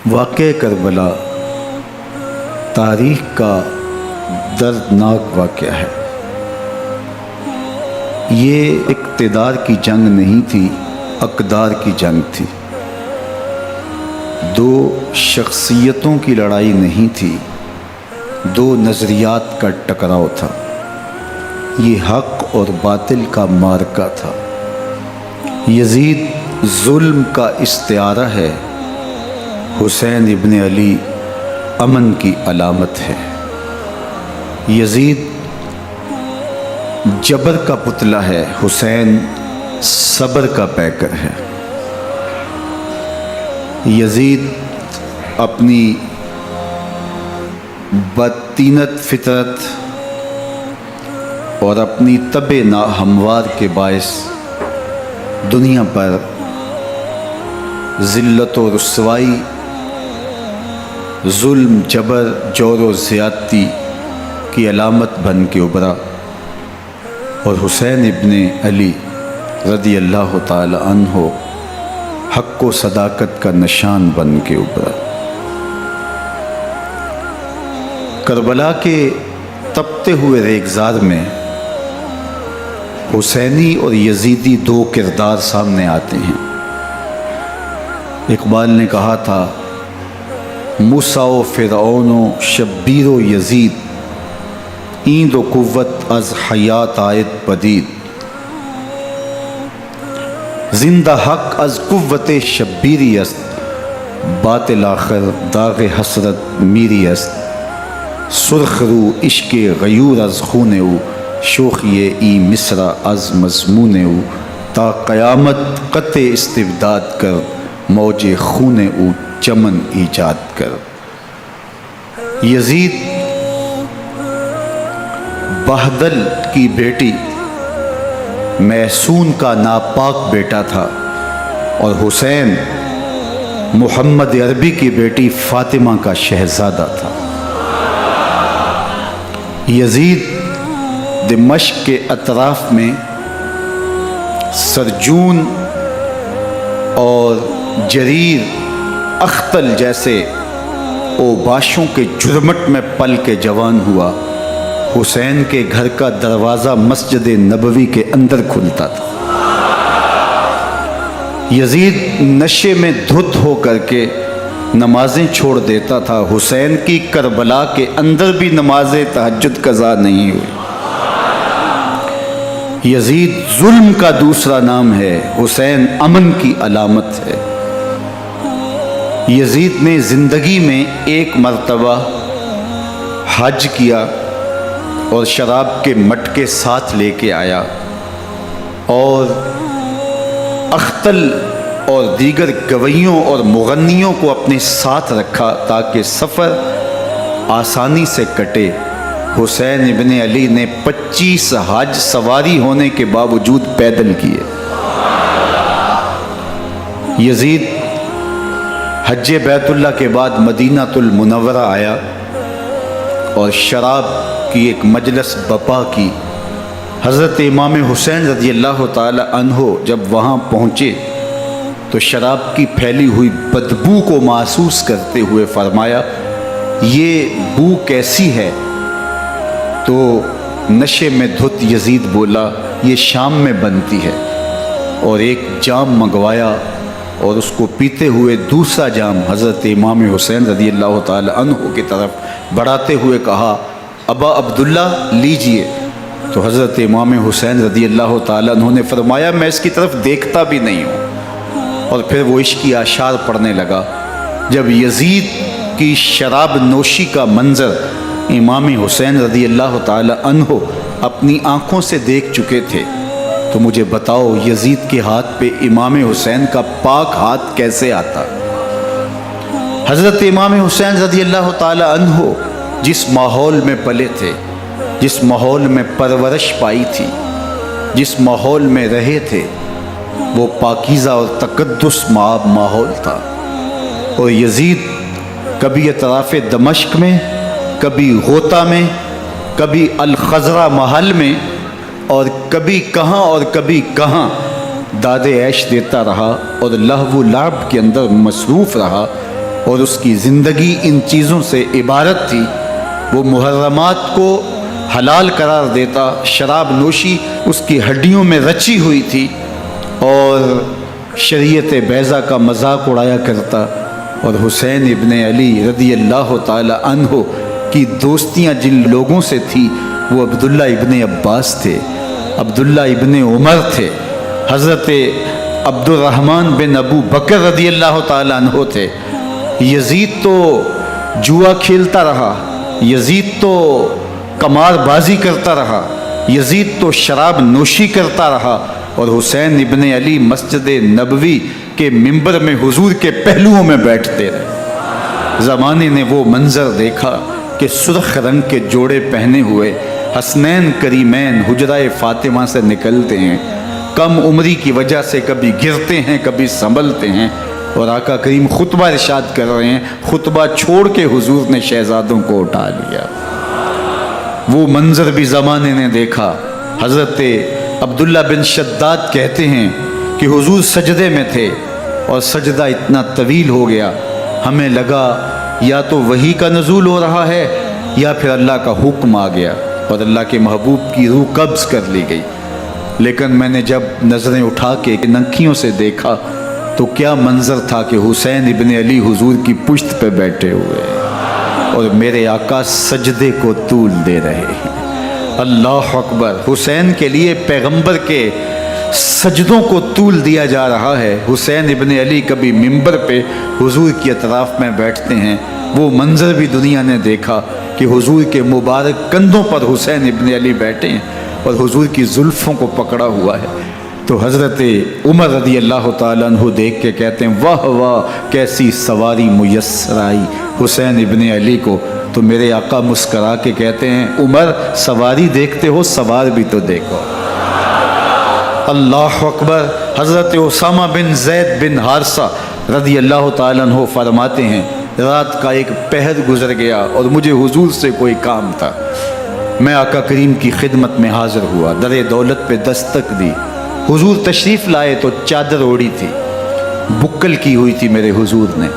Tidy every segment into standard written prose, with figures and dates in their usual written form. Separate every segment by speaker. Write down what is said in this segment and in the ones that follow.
Speaker 1: واقعہ کربلا تاریخ کا دردناک واقعہ ہے۔ یہ اقتدار کی جنگ نہیں تھی، اقدار کی جنگ تھی۔ دو شخصیتوں کی لڑائی نہیں تھی، دو نظریات کا ٹکراؤ تھا۔ یہ حق اور باطل کا معرکہ تھا۔ یزید ظلم کا استعارہ ہے، حسین ابن علی امن کی علامت ہے۔ یزید جبر کا پتلا ہے، حسین صبر کا پیکر ہے۔ یزید اپنی بدطینت فطرت اور اپنی طبع ناہموار کے باعث دنیا پر ذلت و رسوائی، ظلم، جبر، جور و زیادتی کی علامت بن کے ابھرا، اور حسین ابن علی رضی اللہ تعالی عنہ حق و صداقت کا نشان بن کے ابھرا۔ کربلا کے تپتے ہوئے ریگزار میں حسینی اور یزیدی دو کردار سامنے آتے ہیں۔ اقبال نے کہا تھا، موسیٰ و فرعون و شبیر و یزید، این دو قوت از حیات آید پدید، زندہ حق از قوت شبیری است، باطل آخر داغ حسرت میری است، سرخ رو عشق غیور از خون او، شوخی ای مصرع از مضمون او، تا قیامت قطع استبداد کر، موج خون او چمن ایجاد کر۔ یزید بہدل کی بیٹی محسون کا ناپاک بیٹا تھا، اور حسین محمد عربی کی بیٹی فاطمہ کا شہزادہ تھا۔ یزید دمشق کے اطراف میں سرجون اور جریر اختل جیسے اوباشوں کے جرمٹ میں پل کے جوان ہوا۔ حسین کے گھر کا دروازہ مسجد نبوی کے اندر کھلتا تھا۔ یزید نشے میں دھت ہو کر کے نمازیں چھوڑ دیتا تھا۔ حسین کی کربلا کے اندر بھی نماز تہجد قضا نہیں ہوئی۔ یزید ظلم کا دوسرا نام ہے، حسین امن کی علامت ہے۔ یزید نے زندگی میں ایک مرتبہ حج کیا اور شراب کے مٹکے ساتھ لے کے آیا، اور اختل اور دیگر گویوں اور مغنیوں کو اپنے ساتھ رکھا تاکہ سفر آسانی سے کٹے۔ حسین ابن علی نے 25 حج سواری ہونے کے باوجود پیدل کیے۔ یزید حج بیت اللہ کے بعد مدینہ المنورہ آیا اور شراب کی ایک مجلس بپا کی۔ حضرت امام حسین رضی اللہ تعالی عنہ جب وہاں پہنچے تو شراب کی پھیلی ہوئی بدبو کو محسوس کرتے ہوئے فرمایا، یہ بو کیسی ہے؟ تو نشے میں دھت یزید بولا، یہ شام میں بنتی ہے، اور ایک جام منگوایا اور اس کو پیتے ہوئے دوسرا جام حضرت امام حسین رضی اللہ تعالی عنہ کی طرف بڑھاتے ہوئے کہا، ابا عبداللہ لیجئے۔ تو حضرت امام حسین رضی اللہ تعالی عنہ نے فرمایا، میں اس کی طرف دیکھتا بھی نہیں ہوں، اور پھر وہ عشقی اشعار پڑھنے لگا۔ جب یزید کی شراب نوشی کا منظر امام حسین رضی اللہ تعالی عنہ اپنی آنکھوں سے دیکھ چکے تھے، تو مجھے بتاؤ یزید کے ہاتھ پہ امام حسین کا پاک ہاتھ کیسے آتا؟ حضرت امام حسین رضی اللہ تعالی عنہ جس ماحول میں پلے تھے، جس ماحول میں پرورش پائی تھی، جس ماحول میں رہے تھے، وہ پاکیزہ اور تقدس ماحول تھا۔ اور یزید کبھی اطراف دمشق میں، کبھی غوطہ میں، کبھی الخضرہ محل میں، اور کبھی کہاں اور کبھی کہاں داد عیش دیتا رہا اور لہو و لعب کے اندر مصروف رہا، اور اس کی زندگی ان چیزوں سے عبارت تھی۔ وہ محرمات کو حلال قرار دیتا، شراب نوشی اس کی ہڈیوں میں رچی ہوئی تھی، اور شریعت بیضا کا مذاق اڑایا کرتا۔ اور حسین ابن علی رضی اللہ تعالی عنہ کی دوستیاں جن لوگوں سے تھی وہ عبداللہ ابن عباس تھے، عبداللہ ابن عمر تھے، حضرت عبد الرحمن بن ابو بکر رضی اللہ تعالی عنہ تھے۔ یزید تو جوا کھیلتا رہا، یزید تو قمار بازی کرتا رہا، یزید تو شراب نوشی کرتا رہا، اور حسین ابن علی مسجد نبوی کے منبر میں حضور کے پہلوؤں میں بیٹھتے رہے۔ زمانے نے وہ منظر دیکھا کہ سرخ رنگ کے جوڑے پہنے ہوئے حسنین کریمین حجرہ فاطمہ سے نکلتے ہیں، کم عمری کی وجہ سے کبھی گرتے ہیں کبھی سنبھلتے ہیں، اور آقا کریم خطبہ ارشاد کر رہے ہیں، خطبہ چھوڑ کے حضور نے شہزادوں کو اٹھا لیا۔ وہ منظر بھی زمانے نے دیکھا۔ حضرت عبداللہ بن شداد کہتے ہیں کہ حضور سجدے میں تھے اور سجدہ اتنا طویل ہو گیا، ہمیں لگا یا تو وحی کا نزول ہو رہا ہے یا پھر اللہ کا حکم آ گیا اور اللہ کے محبوب کی روح قبض کر لی گئی۔ لیکن میں نے جب نظریں اٹھا کے ننکیوں سے دیکھا تو کیا منظر تھا کہ حسین ابن علی حضور کی پشت پہ بیٹھے ہوئے اور میرے آقا سجدے کو طول دے رہے ہیں۔ اللہ اکبر! حسین کے لیے پیغمبر کے سجدوں کو طول دیا جا رہا ہے۔ حسین ابن علی کبھی منبر پہ حضور کی اطراف میں بیٹھتے ہیں، وہ منظر بھی دنیا نے دیکھا کہ حضور کے مبارک کندھوں پر حسین ابن علی بیٹھے ہیں اور حضور کی زلفوں کو پکڑا ہوا ہے۔ تو حضرت عمر رضی اللہ تعالیٰ عنہ دیکھ کے کہتے ہیں واہ واہ کیسی سواری میسر آئی حسین ابن علی کو۔ تو میرے آقا مسکرا کے کہتے ہیں عمر سواری دیکھتے ہو سوار بھی تو دیکھو۔ اللہ اکبر! حضرت اسامہ بن زید بن حارثہ رضی اللہ تعالیٰ عنہ فرماتے ہیں رات کا ایک پہر گزر گیا اور مجھے حضور سے کوئی کام تھا۔ میں آقا کریم کی خدمت میں حاضر ہوا، در دولت پہ دستک دی۔ حضور تشریف لائے تو چادر اوڑی تھی، بکل کی ہوئی تھی میرے حضور نے،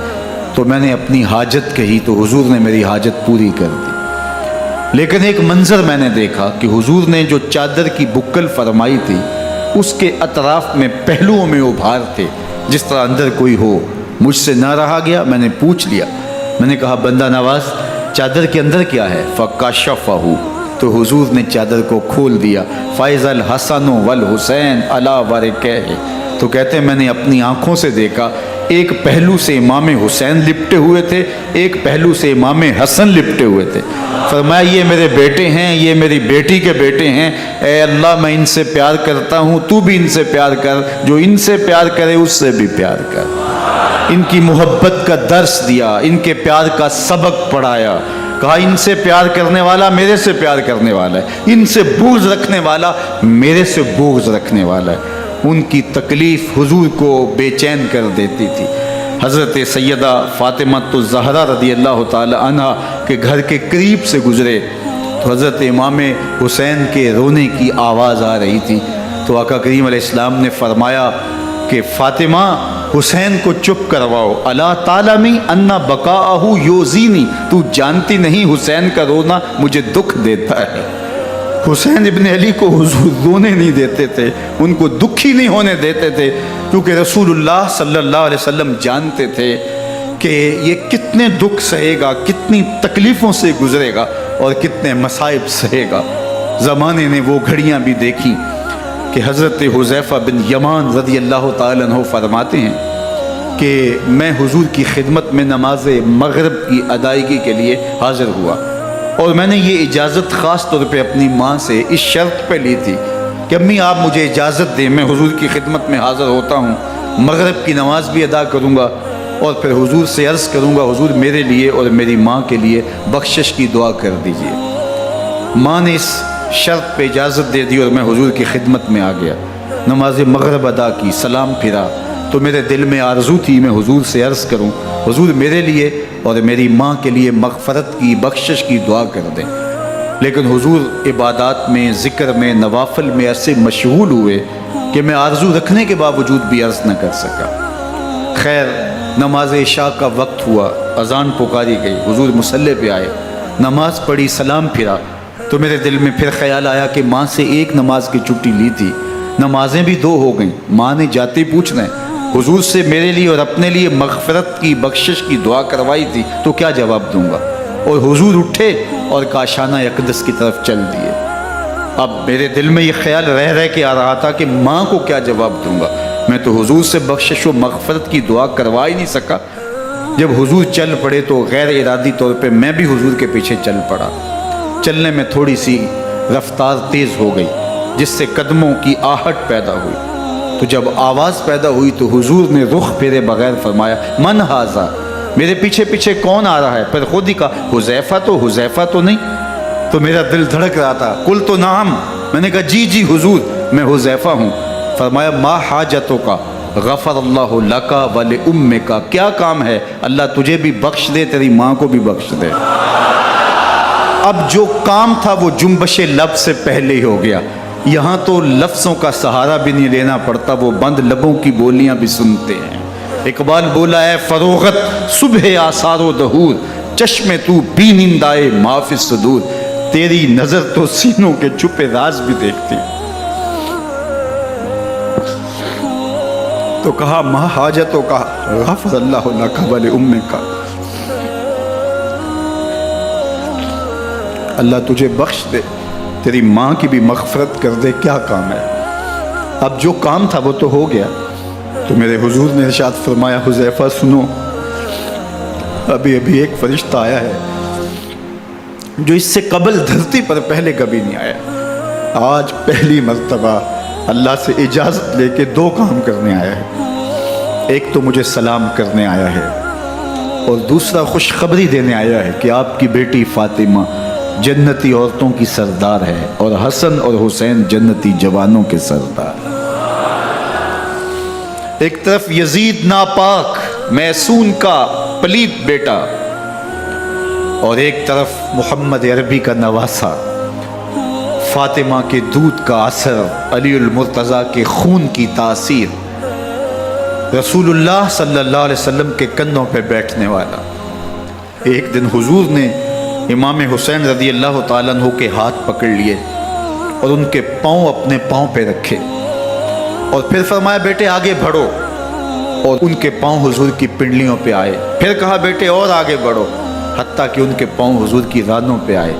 Speaker 1: تو میں نے اپنی حاجت کہی تو حضور نے میری حاجت پوری کر دی۔ لیکن ایک منظر میں نے دیکھا کہ حضور نے جو چادر کی بکل فرمائی تھی اس کے اطراف میں پہلوؤں میں ابھار تھے جس طرح اندر کوئی ہو۔ مجھ سے نہ رہا گیا، میں نے پوچھ لیا، میں نے کہا بندہ نواز چادر کے اندر کیا ہے؟ فکشفہ، تو حضور نے چادر کو کھول دیا۔ فائز الحسن والحسین علی ورکہ، تو کہتے ہیں میں نے اپنی آنکھوں سے دیکھا ایک پہلو سے امام حسین لپٹے ہوئے تھے، ایک پہلو سے امام حسن لپٹے ہوئے تھے۔ فرمایا یہ میرے بیٹے ہیں، یہ میری بیٹی کے بیٹے ہیں، اے اللہ میں ان سے پیار کرتا ہوں، تو بھی ان سے پیار کر، جو ان سے پیار کرے اس سے بھی پیار کر۔ ان کی محبت کا درس دیا، ان کے پیار کا سبق پڑھایا، کہا ان سے پیار کرنے والا میرے سے پیار کرنے والا ہے، ان سے بغض رکھنے والا میرے سے بغض رکھنے والا ہے۔ ان کی تکلیف حضور کو بے چین کر دیتی تھی۔ حضرت سیدہ فاطمہ الزہرا رضی اللہ تعالی عنہ کے گھر کے قریب سے گزرے تو حضرت امام حسین کے رونے کی آواز آ رہی تھی، تو آقا کریم علیہ السلام نے فرمایا کہ فاطمہ حسین کو چپ کرواؤ، الا تعلمی ان بقاءہ یوزینی، تو جانتی نہیں حسین کا رونا مجھے دکھ دیتا ہے۔ حسین ابن علی کو حضور رونے نہیں دیتے تھے، ان کو دکھی نہیں ہونے دیتے تھے، کیونکہ رسول اللہ صلی اللہ علیہ وسلم جانتے تھے کہ یہ کتنے دکھ سہے گا، کتنی تکلیفوں سے گزرے گا اور کتنے مصائب سہے گا۔ زمانے نے وہ گھڑیاں بھی دیکھی کہ حضرت حذیفہ بن یمان رضی اللہ تعالیٰ عنہ فرماتے ہیں کہ میں حضور کی خدمت میں نماز مغرب کی ادائیگی کے لیے حاضر ہوا، اور میں نے یہ اجازت خاص طور پہ اپنی ماں سے اس شرط پہ لی تھی کہ امی آپ مجھے اجازت دیں، میں حضور کی خدمت میں حاضر ہوتا ہوں، مغرب کی نماز بھی ادا کروں گا اور پھر حضور سے عرض کروں گا حضور میرے لیے اور میری ماں کے لیے بخشش کی دعا کر دیجیے۔ ماں نے اس شرط پہ اجازت دے دی اور میں حضور کی خدمت میں آ گیا، نماز مغرب ادا کی، سلام پھرا، تو میرے دل میں آرزو تھی میں حضور سے عرض کروں حضور میرے لیے اور میری ماں کے لیے مغفرت کی بخشش کی دعا کر دیں، لیکن حضور عبادات میں، ذکر میں، نوافل میں ایسے مشغول ہوئے کہ میں آرزو رکھنے کے باوجود بھی عرض نہ کر سکا۔ خیر نماز عشاء کا وقت ہوا، اذان پکاری گئی، حضور مصلی پہ آئے، نماز پڑھی، سلام پھرا، تو میرے دل میں پھر خیال آیا کہ ماں سے ایک نماز کی چھٹی لی تھی، نمازیں بھی 2 ہو گئیں، ماں نے جاتے پوچھنا ہے حضور سے میرے لیے اور اپنے لیے مغفرت کی، بخشش کی دعا کروائی تھی، تو کیا جواب دوں گا؟ اور حضور اٹھے اور کاشانہ اقدس کی طرف چل دیے۔ اب میرے دل میں یہ خیال رہ کے آ رہا تھا کہ ماں کو کیا جواب دوں گا؟ میں تو حضور سے بخشش و مغفرت کی دعا کروا ہی نہیں سکا۔ جب حضور چل پڑے تو غیر ارادی طور پہ میں بھی حضور کے پیچھے چل پڑا۔ چلنے میں تھوڑی سی رفتار تیز ہو گئی، جس سے قدموں کی آہٹ پیدا ہوئی۔ تو جب آواز پیدا ہوئی تو حضور نے رخ پھیرے بغیر فرمایا من ھذا، میرے پیچھے پیچھے کون آ رہا ہے؟ پھر خود ہی کہا حذیفہ تو نہیں؟ تو میرا دل دھڑک رہا تھا، قلت نعم، میں نے کہا جی حضور میں حذیفہ ہوں۔ فرمایا ما حاجتک غفر اللہ لک ولامک، کیا کام ہے؟ اللہ تجھے بھی بخش دے، تیری ماں کو بھی بخش دے۔ اب جو کام تھا وہ جنبش لب سے پہلے ہی ہو گیا، یہاں تو لفظوں کا سہارا بھی نہیں لینا پڑتا، وہ بند لبوں کی بولیاں بھی سنتے ہیں۔ اقبال بولا ہے فروغت صبح آثار و دہور، چشم تو بی نندائے ما فی الصدور، تیری نظر تو سینوں کے چھپے راز بھی دیکھتی۔ تو کہا ما حاجتوں کا غفر اللہ لک ولامک، اللہ تجھے بخش دے، تیری ماں کی بھی مغفرت کر دے، کیا کام ہے؟ اب جو کام تھا وہ تو ہو گیا۔ تو میرے حضور نے ارشاد فرمایا حذیفہ سنو، ابھی ایک فرشتہ آیا ہے جو اس سے قبل دھرتی پر پہلے کبھی نہیں آیا، آج پہلی مرتبہ اللہ سے اجازت لے کے 2 کام کرنے آیا ہے۔ ایک تو مجھے سلام کرنے آیا ہے، اور دوسرا خوشخبری دینے آیا ہے کہ آپ کی بیٹی فاطمہ جنتی عورتوں کی سردار ہے، اور حسن اور حسین جنتی جوانوں کے سردار۔ ایک طرف یزید ناپاک میسون کا پلیت بیٹا، اور ایک طرف محمد عربی کا نواسا، فاطمہ کے دودھ کا اثر، علی المرتضیٰ کے خون کی تاثیر، رسول اللہ صلی اللہ علیہ وسلم کے کندھوں پہ بیٹھنے والا۔ ایک دن حضور نے امام حسین رضی اللہ تعالیٰ عنہ کے ہاتھ پکڑ لیے اور ان کے پاؤں اپنے پاؤں پہ رکھے، اور پھر فرمایا بیٹے آگے بڑھو، اور ان کے پاؤں حضور کی پنڈلیوں پہ آئے۔ پھر کہا بیٹے اور آگے بڑھو، حتیٰ کہ ان کے پاؤں حضور کی رانوں پہ آئے۔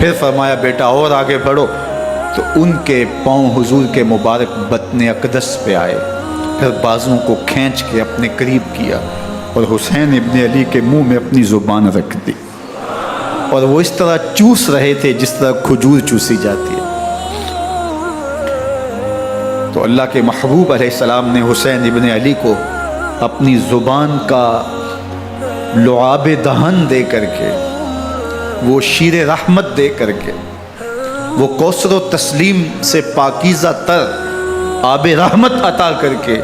Speaker 1: پھر فرمایا بیٹا اور آگے بڑھو، تو ان کے پاؤں حضور کے مبارک بطن اقدس پہ آئے۔ پھر بازوں کو کھینچ کے اپنے قریب کیا اور حسین ابن علی کے منہ میں اپنی زبان رکھ دی، اور وہ اس طرح چوس رہے تھے جس طرح کھجور چوسی جاتی ہے۔ تو اللہ کے محبوب علیہ السلام نے حسین ابن علی کو اپنی زبان کا لعاب دہن دے کر کے، وہ شیر رحمت دے کر کے، وہ کوثر و تسلیم سے پاکیزہ تر آب رحمت عطا کر کے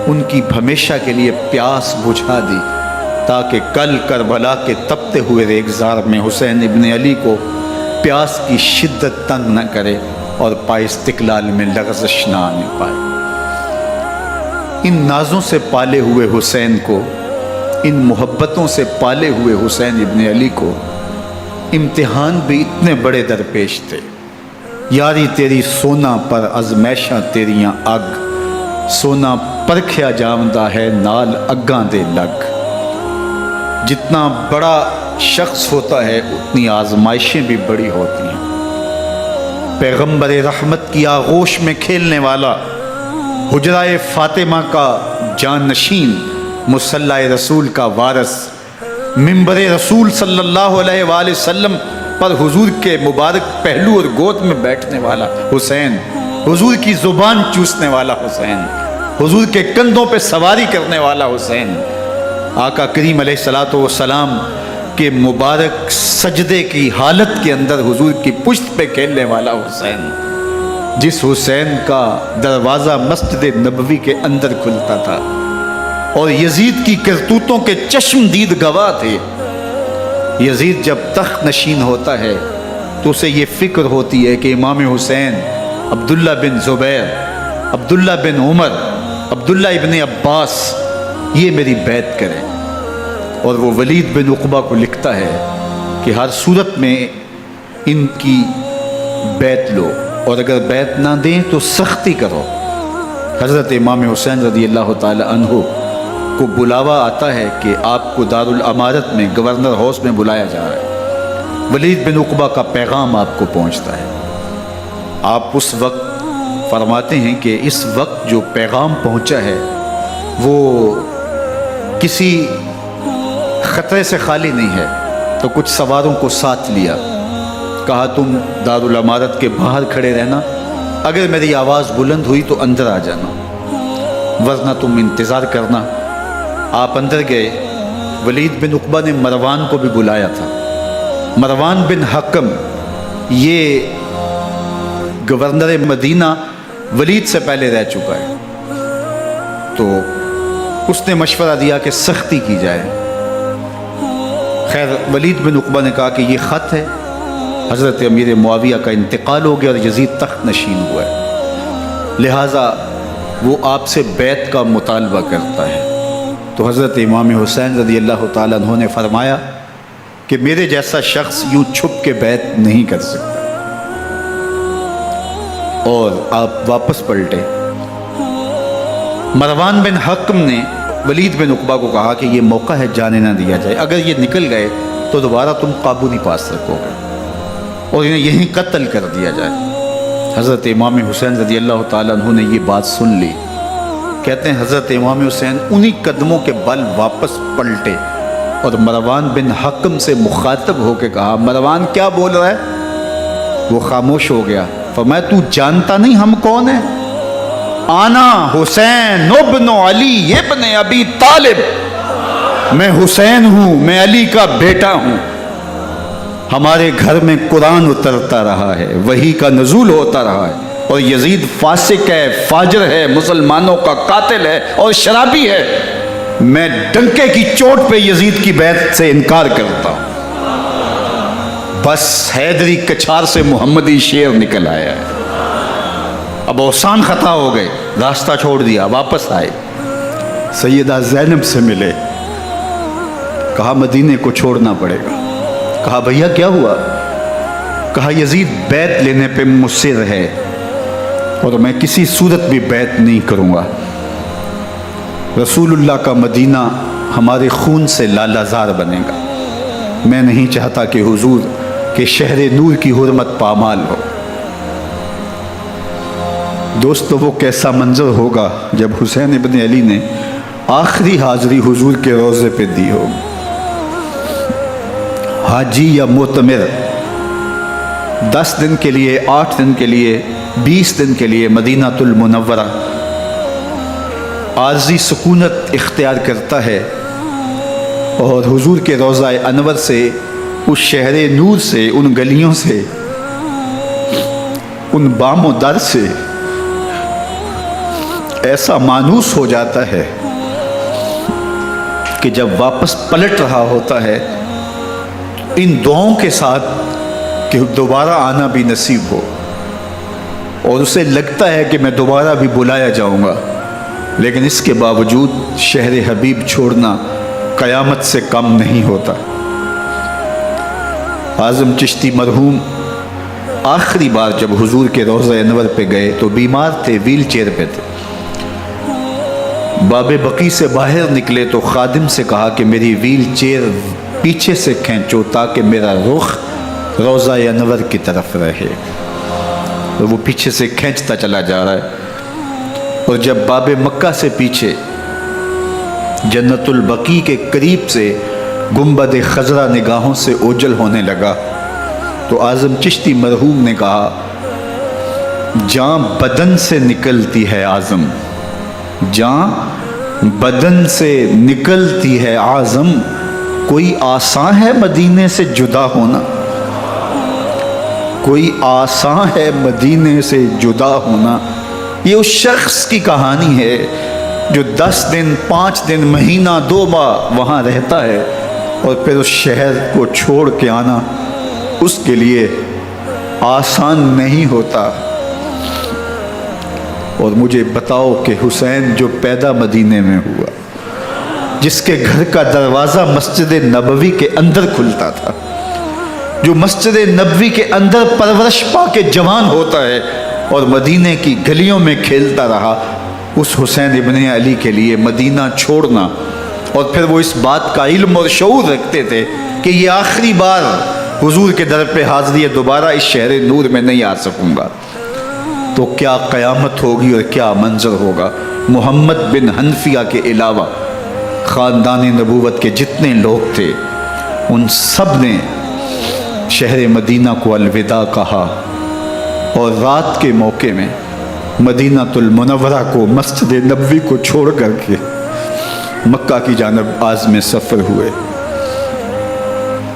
Speaker 1: ان کی ہمیشہ کے لیے پیاس بجھا دی، تاکہ کل کربلا کے تپتے ہوئے ریگزار میں حسین ابن علی کو پیاس کی شدت تنگ نہ کرے اور پائے استقلال میں لغزش نہ آنے پائے۔ ان نازوں سے پالے ہوئے حسین کو، ان محبتوں سے پالے ہوئے حسین ابن علی کو امتحان بھی اتنے بڑے درپیش تھے۔ یاری تیری سونا پر ازمیشاں تیریاں اگ، سونا پرکھیا جامدہ ہے نال اگاں دے لگ۔ جتنا بڑا شخص ہوتا ہے اتنی آزمائشیں بھی بڑی ہوتی ہیں۔ پیغمبر رحمت کی آغوش میں کھیلنے والا، حجرہ فاطمہ کا جانشین، مصلی رسول کا وارث، منبر رسول صلی اللہ علیہ وآلہ وسلم پر حضور کے مبارک پہلو اور گود میں بیٹھنے والا حسین، حضور کی زبان چوسنے والا حسین، حضور کے کندھوں پہ سواری کرنے والا حسین، آقا کریم علیہ الصلوۃ والسلام کے مبارک سجدے کی حالت کے اندر حضور کی پشت پہ کھیلنے والا حسین، جس حسین کا دروازہ مسجد نبوی کے اندر کھلتا تھا اور یزید کی کرتوتوں کے چشم دید گواہ تھے۔ یزید جب تخت نشین ہوتا ہے تو اسے یہ فکر ہوتی ہے کہ امام حسین، عبداللہ بن زبیر، عبداللہ بن عمر، عبداللہ ابن عباس یہ میری بیعت کریں۔ اور وہ ولید بن عقبہ کو لکھتا ہے کہ ہر صورت میں ان کی بیعت لو، اور اگر بیعت نہ دیں تو سختی کرو۔ حضرت امام حسین رضی اللہ تعالی عنہ کو بلاوا آتا ہے کہ آپ کو دارالامارت میں گورنر ہاؤس میں بلایا جا رہا ہے۔ ولید بن عقبہ کا پیغام آپ کو پہنچتا ہے۔ آپ اس وقت فرماتے ہیں کہ اس وقت جو پیغام پہنچا ہے وہ کسی خطرے سے خالی نہیں ہے، تو کچھ سواروں کو ساتھ لیا، کہا تم دارالامارت کے باہر کھڑے رہنا، اگر میری آواز بلند ہوئی تو اندر آ جانا، ورنہ تم انتظار کرنا۔ آپ اندر گئے۔ ولید بن عقبہ نے مروان کو بھی بلایا تھا۔ مروان بن حکم یہ گورنر مدینہ ولید سے پہلے رہ چکا ہے، تو اس نے مشورہ دیا کہ سختی کی جائے۔ خیر ولید بن عقبہ نے کہا کہ یہ خط ہے، حضرت امیر معاویہ کا انتقال ہو گیا اور یزید تخت نشین ہوا ہے، لہٰذا وہ آپ سے بیعت کا مطالبہ کرتا ہے۔ تو حضرت امام حسین رضی اللہ تعالیٰ عنہ نے فرمایا کہ میرے جیسا شخص یوں چھپ کے بیعت نہیں کر سکتا، اور آپ واپس پلٹے۔ مروان بن حکم نے ولید بن عقبہ کو کہا کہ یہ موقع ہے جانے نہ دیا جائے، اگر یہ نکل گئے تو دوبارہ تم قابو نہیں پا سکو گے، اور انہیں یہیں قتل کر دیا جائے۔ حضرت امام حسین رضی اللہ تعالیٰ عنہ نے یہ بات سن لی۔ کہتے ہیں حضرت امام حسین انہی قدموں کے بل واپس پلٹے اور مروان بن حکم سے مخاطب ہو کے کہا، مروان کیا بول رہا ہے؟ وہ خاموش ہو گیا۔ فرمایا تو جانتا نہیں ہم کون ہیں؟ آنا حسین ابن علی ابن ابی طالب، میں حسین ہوں، میں علی کا بیٹا ہوں۔ ہمارے گھر میں قرآن اترتا رہا ہے، وحی کا نزول ہوتا رہا ہے، اور یزید فاسق ہے، فاجر ہے، مسلمانوں کا قاتل ہے اور شرابی ہے۔ میں ڈنکے کی چوٹ پہ یزید کی بیعت سے انکار کرتا ہوں۔ بس حیدری کچھار سے محمدی شیر نکل آیا ہے۔ اب اوسان خطا ہو گئے، راستہ چھوڑ دیا، واپس آئے، سیدہ زینب سے ملے، کہا مدینے کو چھوڑنا پڑے گا۔ کہا بھیا کیا ہوا؟ کہا یزید بیعت لینے پہ مصر ہے، اور میں کسی صورت بھی بیعت نہیں کروں گا۔ رسول اللہ کا مدینہ ہمارے خون سے لالہ زار بنے گا، میں نہیں چاہتا کہ حضور کے شہر نور کی حرمت پامال ہو۔ دوستو وہ کیسا منظر ہوگا جب حسین ابن علی نے آخری حاضری حضور کے روضے پہ دی ہوگی۔ حاجی یا معتمر 10 دن کے لیے، 8 دن کے لیے، 20 دن کے لیے مدینہ المنورہ عارضی سکونت اختیار کرتا ہے، اور حضور کے روضہ انور سے، اس شہر نور سے، ان گلیوں سے، ان بام و در سے ایسا مانوس ہو جاتا ہے کہ جب واپس پلٹ رہا ہوتا ہے ان دعاؤں کے ساتھ کہ دوبارہ آنا بھی نصیب ہو، اور اسے لگتا ہے کہ میں دوبارہ بھی بلایا جاؤں گا، لیکن اس کے باوجود شہر حبیب چھوڑنا قیامت سے کم نہیں ہوتا۔ اعظم چشتی مرحوم آخری بار جب حضور کے روضہ انور پہ گئے تو بیمار تھے، ویل چیئر پہ تھے۔ باب بقی سے باہر نکلے تو خادم سے کہا کہ میری ویل چیئر پیچھے سے کھینچو تاکہ میرا رخ روضہ انور کی طرف رہے۔ تو وہ پیچھے سے کھینچتا چلا جا رہا ہے، اور جب باب مکہ سے پیچھے جنت البقیع کے قریب سے گنبد خضرا نگاہوں سے اوجل ہونے لگا تو اعظم چشتی مرحوم نے کہا، جان بدن سے نکلتی ہے اعظم، جان بدن سے نکلتی ہے اعظم، کوئی آسان ہے مدینے سے جدا ہونا، کوئی آسان ہے مدینے سے جدا ہونا۔ یہ اس شخص کی کہانی ہے جو 10 دن، 5 دن، مہینہ، 2 ماہ وہاں رہتا ہے، اور پھر اس شہر کو چھوڑ کے آنا اس کے لیے آسان نہیں ہوتا۔ اور مجھے بتاؤ کہ حسین جو پیدا مدینے میں ہوا، جس کے گھر کا دروازہ مسجد نبوی کے اندر کھلتا تھا، جو مسجد نبوی کے اندر پرورش پا کے جوان ہوتا ہے اور مدینے کی گلیوں میں کھیلتا رہا، اس حسین ابن علی کے لیے مدینہ چھوڑنا، اور پھر وہ اس بات کا علم اور شعور رکھتے تھے کہ یہ آخری بار حضور کے در پہ حاضری ہے، دوبارہ اس شہر نور میں نہیں آ سکوں گا، تو کیا قیامت ہوگی اور کیا منظر ہوگا۔ محمد بن حنفیہ کے علاوہ خاندان نبوت کے جتنے لوگ تھے ان سب نے شہر مدینہ کو الوداع کہا، اور رات کے موقع میں مدینہ المنورہ کو، مسجد نبوی کو چھوڑ کر کے مکہ کی جانب عازم سفر ہوئے۔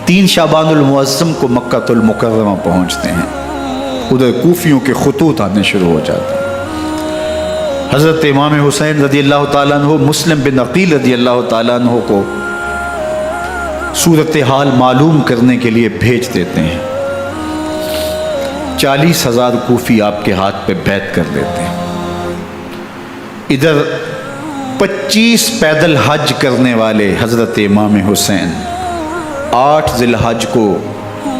Speaker 1: 3 شعبان المعظم کو مکہ المکرمہ پہنچتے ہیں، ادھر کوفیوں کے خطوط آنے شروع ہو جاتے ہیں۔ حضرت امام حسین رضی اللہ تعالیٰ عنہ مسلم بن عقیل رضی اللہ تعالیٰ عنہ کو صورتحال معلوم کرنے کے لیے بھیج دیتے ہیں۔ 40,000 کوفی آپ کے ہاتھ پہ بیعت کر لیتے ہیں۔ ادھر 25 پیدل حج کرنے والے حضرت امام حسین 8 ذی الحج کو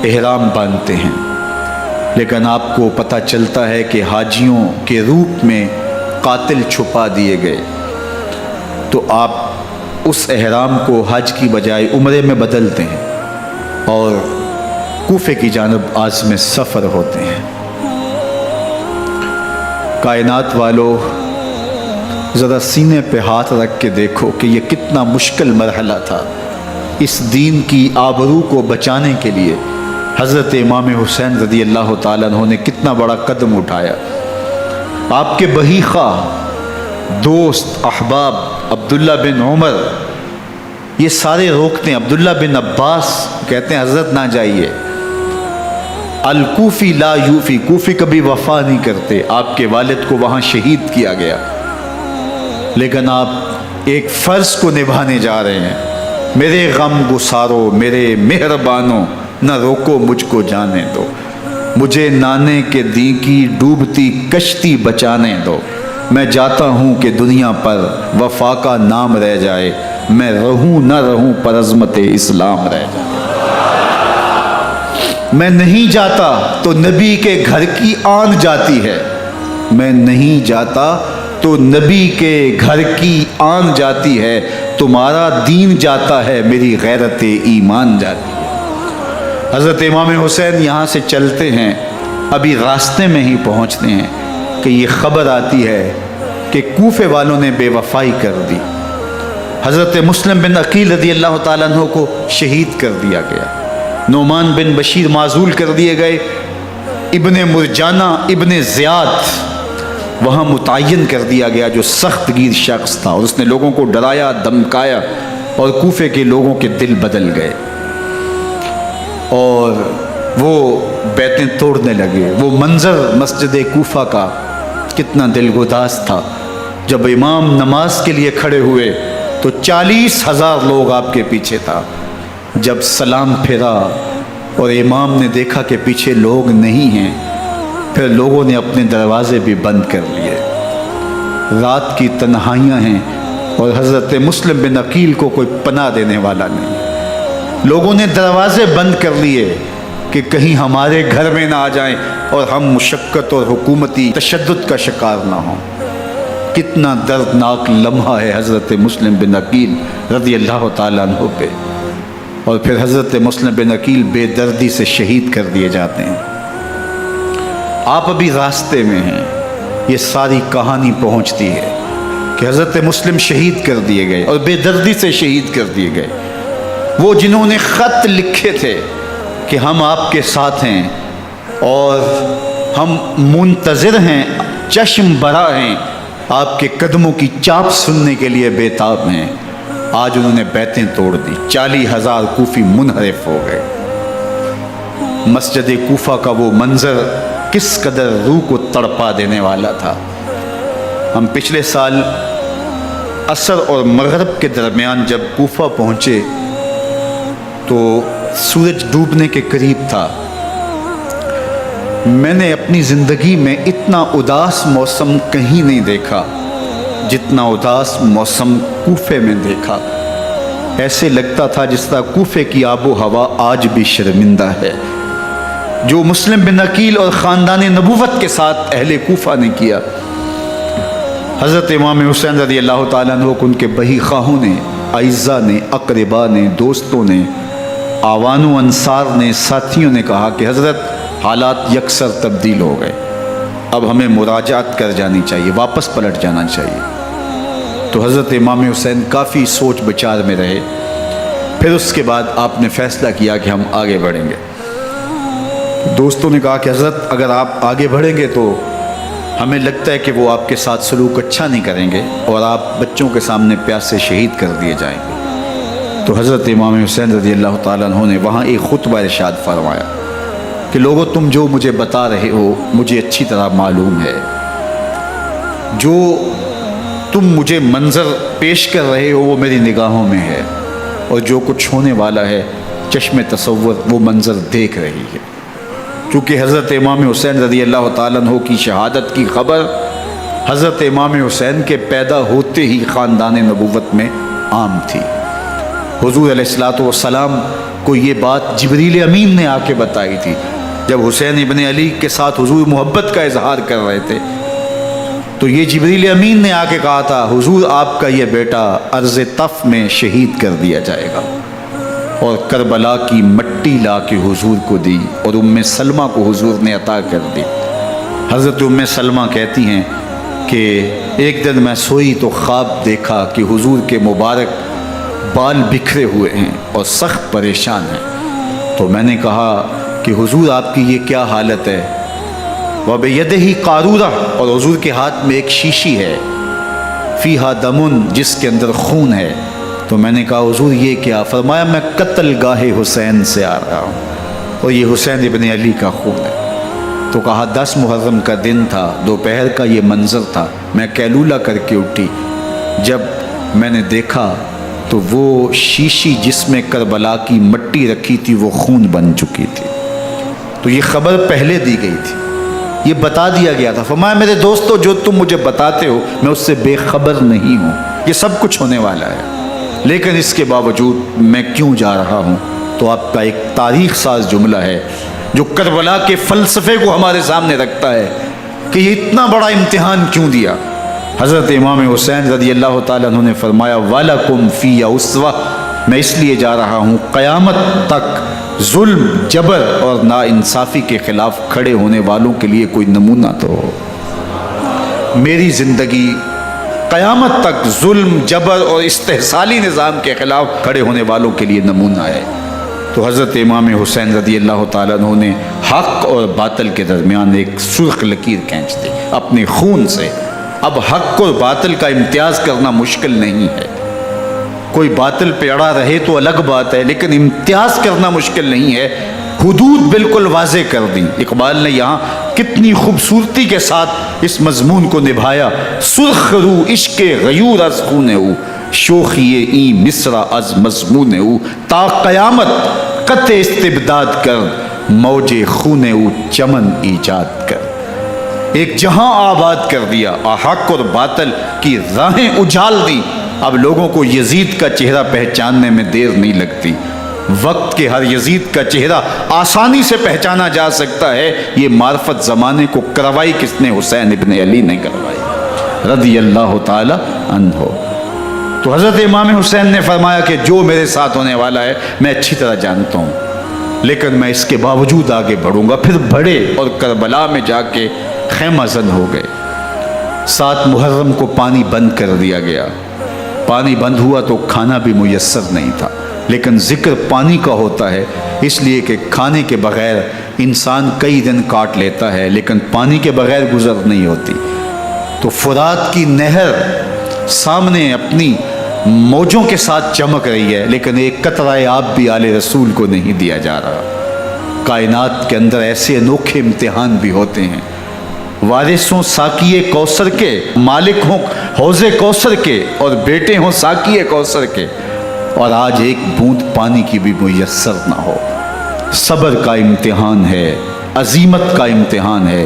Speaker 1: احرام باندھتے ہیں، لیکن آپ کو پتہ چلتا ہے کہ حاجیوں کے روپ میں قاتل چھپا دیے گئے، تو آپ اس احرام کو حج کی بجائے عمرے میں بدلتے ہیں اور کوفے کی جانب عازم سفر ہوتے ہیں۔ کائنات والو، ذرا سینے پہ ہاتھ رکھ کے دیکھو کہ یہ کتنا مشکل مرحلہ تھا۔ اس دین کی آبرو کو بچانے کے لیے حضرت امام حسین رضی اللہ تعالیٰ عنہ نے کتنا بڑا قدم اٹھایا۔ آپ کے بہی خواہ، دوست، احباب عبداللہ بن عمر یہ سارے روکتے ہیں۔ عبداللہ بن عباس کہتے ہیں حضرت نہ جائیے، الکوفی لا یوفی، کوفی کبھی وفا نہیں کرتے، آپ کے والد کو وہاں شہید کیا گیا، لیکن آپ ایک فرض کو نبھانے جا رہے ہیں۔ میرے غم گسارو، میرے مہربانوں، نہ روکو مجھ کو جانے دو، مجھے نانے کے دی کی ڈوبتی کشتی بچانے دو، میں جاتا ہوں کہ دنیا پر وفا کا نام رہ جائے، میں رہوں نہ رہوں پر عظمت اسلام رہ جائے۔ میں نہیں جاتا تو نبی کے گھر کی آن جاتی ہے، میں نہیں جاتا تو نبی کے گھر کی آن جاتی ہے، تمہارا دین جاتا ہے، میری غیرت ایمان جاتی ہے۔ حضرت امام حسین یہاں سے چلتے ہیں، ابھی راستے میں ہی پہنچتے ہیں کہ یہ خبر آتی ہے کہ کوفے والوں نے بے وفائی کر دی، حضرت مسلم بن عقیل رضی اللہ تعالیٰ عنہ کو شہید کر دیا گیا، نعمان بن بشیر معزول کر دیے گئے، ابن مرجانہ ابن زیاد وہاں متعین کر دیا گیا جو سخت گیر شخص تھا، اور اس نے لوگوں کو ڈرایا دھمکایا اور کوفے کے لوگوں کے دل بدل گئے اور وہ بیتیں توڑنے لگے۔ وہ منظر مسجد کوفہ کا کتنا دلگداز تھا، جب امام نماز کے لیے کھڑے ہوئے تو 40,000 لوگ آپ کے پیچھے تھا۔ جب سلام پھیرا اور امام نے دیکھا کہ پیچھے لوگ نہیں ہیں، پھر لوگوں نے اپنے دروازے بھی بند کر لیے۔ رات کی تنہائیاں ہیں اور حضرت مسلم بن عقیل کو کوئی پناہ دینے والا نہیں، لوگوں نے دروازے بند کر لیے کہ کہیں ہمارے گھر میں نہ آ جائیں اور ہم مشقت اور حکومتی تشدد کا شکار نہ ہوں۔ کتنا دردناک لمحہ ہے حضرت مسلم بن عقیل رضی اللہ تعالیٰ عنہ پہ، اور پھر حضرت مسلم بن عقیل بے دردی سے شہید کر دیے جاتے ہیں۔ آپ ابھی راستے میں ہیں، یہ ساری کہانی پہنچتی ہے کہ حضرت مسلم شہید کر دیے گئے اور بے دردی سے شہید کر دیے گئے۔ وہ جنہوں نے خط لکھے تھے کہ ہم آپ کے ساتھ ہیں اور ہم منتظر ہیں، چشم برا ہیں، آپ کے قدموں کی چاپ سننے کے لیے بےتاب ہیں، آج انہوں نے بیتیں توڑ دی۔ 40,000 کوفی منحرف ہو گئے۔ مسجد کوفہ کا وہ منظر کس قدر روح کو تڑپا دینے والا تھا۔ ہم پچھلے سال عصر اور مغرب کے درمیان جب کوفہ پہنچے تو سورج ڈوبنے کے قریب تھا۔ میں نے اپنی زندگی میں اتنا اداس موسم کہیں نہیں دیکھا جتنا اداس موسم کوفے میں دیکھا۔ ایسے لگتا تھا جس طرح کوفے کی آب و ہوا آج بھی شرمندہ ہے جو مسلم بن عقیل اور خاندان نبوت کے ساتھ اہل کوفہ نے کیا۔ حضرت امام حسین رضی اللہ تعالیٰ عنہ کو ان کے بہی خواہوں نے، اعزاء نے، اقربا نے، دوستوں نے، آوان و انصار نے، ساتھیوں نے کہا کہ حضرت حالات یکسر تبدیل ہو گئے، اب ہمیں مراجعت کر جانی چاہیے، واپس پلٹ جانا چاہیے۔ تو حضرت امام حسین کافی سوچ بچار میں رہے، پھر اس کے بعد آپ نے فیصلہ کیا کہ ہم آگے بڑھیں گے۔ دوستوں نے کہا کہ حضرت اگر آپ آگے بڑھیں گے تو ہمیں لگتا ہے کہ وہ آپ کے ساتھ سلوک اچھا نہیں کریں گے اور آپ بچوں کے سامنے پیاس سے شہید کر دیے جائیں گے۔ تو حضرت امام حسین رضی اللہ تعالیٰ عنہ نے وہاں ایک خطبہ ارشاد فرمایا کہ لوگوں تم جو مجھے بتا رہے ہو مجھے اچھی طرح معلوم ہے، جو تم مجھے منظر پیش کر رہے ہو وہ میری نگاہوں میں ہے، اور جو کچھ ہونے والا ہے چشم تصور وہ منظر دیکھ رہی ہے۔ چونکہ حضرت امام حسین رضی اللہ تعالیٰ عنہ کی شہادت کی خبر حضرت امام حسین کے پیدا ہوتے ہی خاندان نبوت میں عام تھی۔ حضور علیہ الصلوۃ والسلام کو یہ بات جبریل امین نے آ کے بتائی تھی جب حسین ابن علی کے ساتھ حضور محبت کا اظہار کر رہے تھے، تو یہ جبریل امین نے آ کے کہا تھا حضور آپ کا یہ بیٹا ارض طف میں شہید کر دیا جائے گا، اور کربلا کی مٹی لا کے حضور کو دی اور ام سلمہ کو حضور نے عطا کر دی۔ حضرت ام سلمہ کہتی ہیں کہ ایک دن میں سوئی تو خواب دیکھا کہ حضور کے مبارک بال بکھرے ہوئے ہیں اور سخت پریشان ہیں، تو میں نے کہا کہ حضور آپ کی یہ کیا حالت ہے؟ وَبِيَدِهِ قَارُورَةٌ، اور حضور کے ہاتھ میں ایک شیشی ہے، فِيهَا دَمٌ، جس کے اندر خون ہے۔ تو میں نے کہا حضور یہ کیا؟ فرمایا میں قتل گاہ حسین سے آ رہا ہوں اور یہ حسین ابن علی کا خون ہے۔ تو کہا 10 محرم کا دن تھا، دوپہر کا یہ منظر تھا، میں کیلولہ کر کے اٹھی، جب میں نے دیکھا تو وہ شیشی جس میں کربلا کی مٹی رکھی تھی وہ خون بن چکی تھی۔ تو یہ خبر پہلے دی گئی تھی، یہ بتا دیا گیا تھا۔ فرمایا میرے دوستو جو تم مجھے بتاتے ہو میں اس سے بے خبر نہیں ہوں، یہ سب کچھ ہونے والا ہے، لیکن اس کے باوجود میں کیوں جا رہا ہوں؟ تو آپ کا ایک تاریخ ساز جملہ ہے جو کربلا کے فلسفے کو ہمارے سامنے رکھتا ہے کہ یہ اتنا بڑا امتحان کیوں دیا۔ حضرت امام حسین رضی اللہ تعالیٰ عنہ نے فرمایا وَلَكُمْ فِيَّ أُسْوَةٌ، میں اس لیے جا رہا ہوں قیامت تک ظلم، جبر اور ناانصافی کے خلاف کھڑے ہونے والوں کے لیے کوئی نمونہ تو ہو۔ میری زندگی قیامت تک ظلم، جبر اور استحصالی نظام کے خلاف کھڑے ہونے والوں کے لیے نمونہ ہے۔ تو حضرت امام حسین رضی اللہ تعالیٰ عنہ نے حق اور باطل کے درمیان ایک سرخ لکیر کھینچ دی اپنے خون سے۔ اب حق اور باطل کا امتیاز کرنا مشکل نہیں ہے، کوئی باطل پہ اڑا رہے تو الگ بات ہے، لیکن امتیاز کرنا مشکل نہیں ہے۔ حدود بالکل واضح کر دی۔ اقبال نے یہاں کتنی خوبصورتی کے ساتھ اس مضمون کو نبھایا۔ سرخ رو عشق غیور از خون او، شوخی این مصرع از مضمون او، تا قیامت قطع استبداد کر، موج خون او چمن ایجاد کر۔ ایک جہاں آباد کر دیا، حق اور باطل کی راہیں اجال دی۔ اب لوگوں کو یزید کا چہرہ پہچاننے میں دیر نہیں لگتی، وقت کے ہر یزید کا چہرہ آسانی سے پہچانا جا سکتا ہے۔ یہ معرفت زمانے کو کروائی کس نے؟ حسین ابن علی نے کروائی رضی اللہ تعالی عنہ۔ تو حضرت امام حسین نے فرمایا کہ جو میرے ساتھ ہونے والا ہے میں اچھی طرح جانتا ہوں، لیکن میں اس کے باوجود آگے بڑھوں گا۔ پھر بڑھے اور کربلا میں جا کے خیمہ زن ہو گئے۔ 7 محرم کو پانی بند کر دیا گیا، پانی بند ہوا تو کھانا بھی میسر نہیں تھا، لیکن ذکر پانی کا ہوتا ہے اس لیے کہ کھانے کے بغیر انسان کئی دن کاٹ لیتا ہے، لیکن پانی کے بغیر گزر نہیں ہوتی۔ تو فرات کی نہر سامنے اپنی موجوں کے ساتھ چمک رہی ہے، لیکن ایک قطرہ آب بھی آل رسول کو نہیں دیا جا رہا۔ کائنات کے اندر ایسے انوکھے امتحان بھی ہوتے ہیں، وارث ہوں ساقی کوثر کے، مالک ہوں حوض کوثر کے، اور بیٹے ہوں ساقی کوثر کے، اور آج ایک بوند پانی کی بھی میسر نہ ہو۔ صبر کا امتحان ہے، عزیمت کا امتحان ہے۔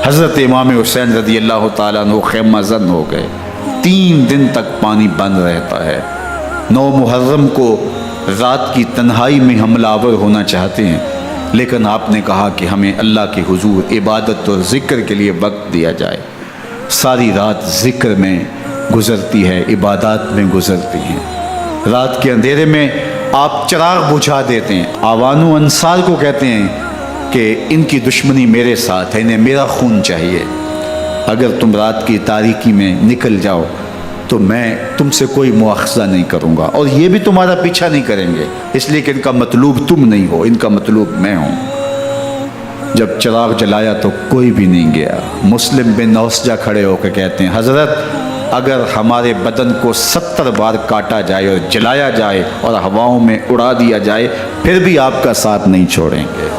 Speaker 1: حضرت امام حسین رضی اللہ تعالیٰ عنہ خیمہ زن ہو گئے، 3 دن تک پانی بند رہتا ہے۔ 9 محرم کو رات کی تنہائی میں حملہ آور ہونا چاہتے ہیں، لیکن آپ نے کہا کہ ہمیں اللہ کے حضور عبادت اور ذکر کے لیے وقت دیا جائے۔ ساری رات ذکر میں گزرتی ہے، عبادات میں گزرتی ہیں۔ رات کے اندھیرے میں آپ چراغ بجھا دیتے ہیں۔ آوان و انصار کو کہتے ہیں کہ ان کی دشمنی میرے ساتھ ہے، انہیں میرا خون چاہیے، اگر تم رات کی تاریکی میں نکل جاؤ تو میں تم سے کوئی مواخذہ نہیں کروں گا، اور یہ بھی تمہارا پیچھا نہیں کریں گے، اس لیے کہ ان کا مطلوب تم نہیں ہو، ان کا مطلوب میں ہوں۔ جب چراغ جلایا تو کوئی بھی نہیں گیا۔ مسلم بن نوسجہ کھڑے ہو کے کہتے ہیں حضرت اگر ہمارے بدن کو 70 بار کاٹا جائے اور جلایا جائے اور ہواؤں میں اڑا دیا جائے پھر بھی آپ کا ساتھ نہیں چھوڑیں گے۔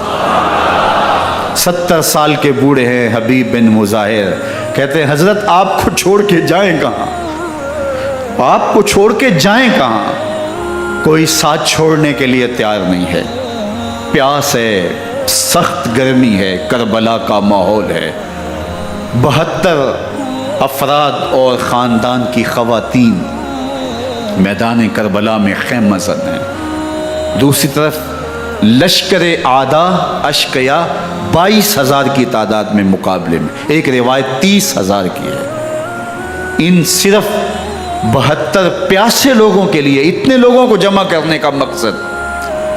Speaker 1: 70 سال کے بوڑھے ہیں حبیب بن مظاہر، کہتے ہیں حضرت آپ کو چھوڑ کے جائیں کہاں، آپ کو چھوڑ کے جائیں کہاں؟ کوئی ساتھ چھوڑنے کے لیے تیار نہیں ہے۔ پیاس ہے، سخت گرمی ہے، کربلا کا ماحول ہے، 72 افراد اور خاندان کی خواتین میدان کربلا میں خیمہ زن ہیں۔ دوسری طرف لشکر اعداء اشقیا 22,000 کی تعداد میں مقابلے میں، ایک روایت 30,000 کی ہے۔ ان صرف 72 پیاسے لوگوں کے لیے اتنے لوگوں کو جمع کرنے کا مقصد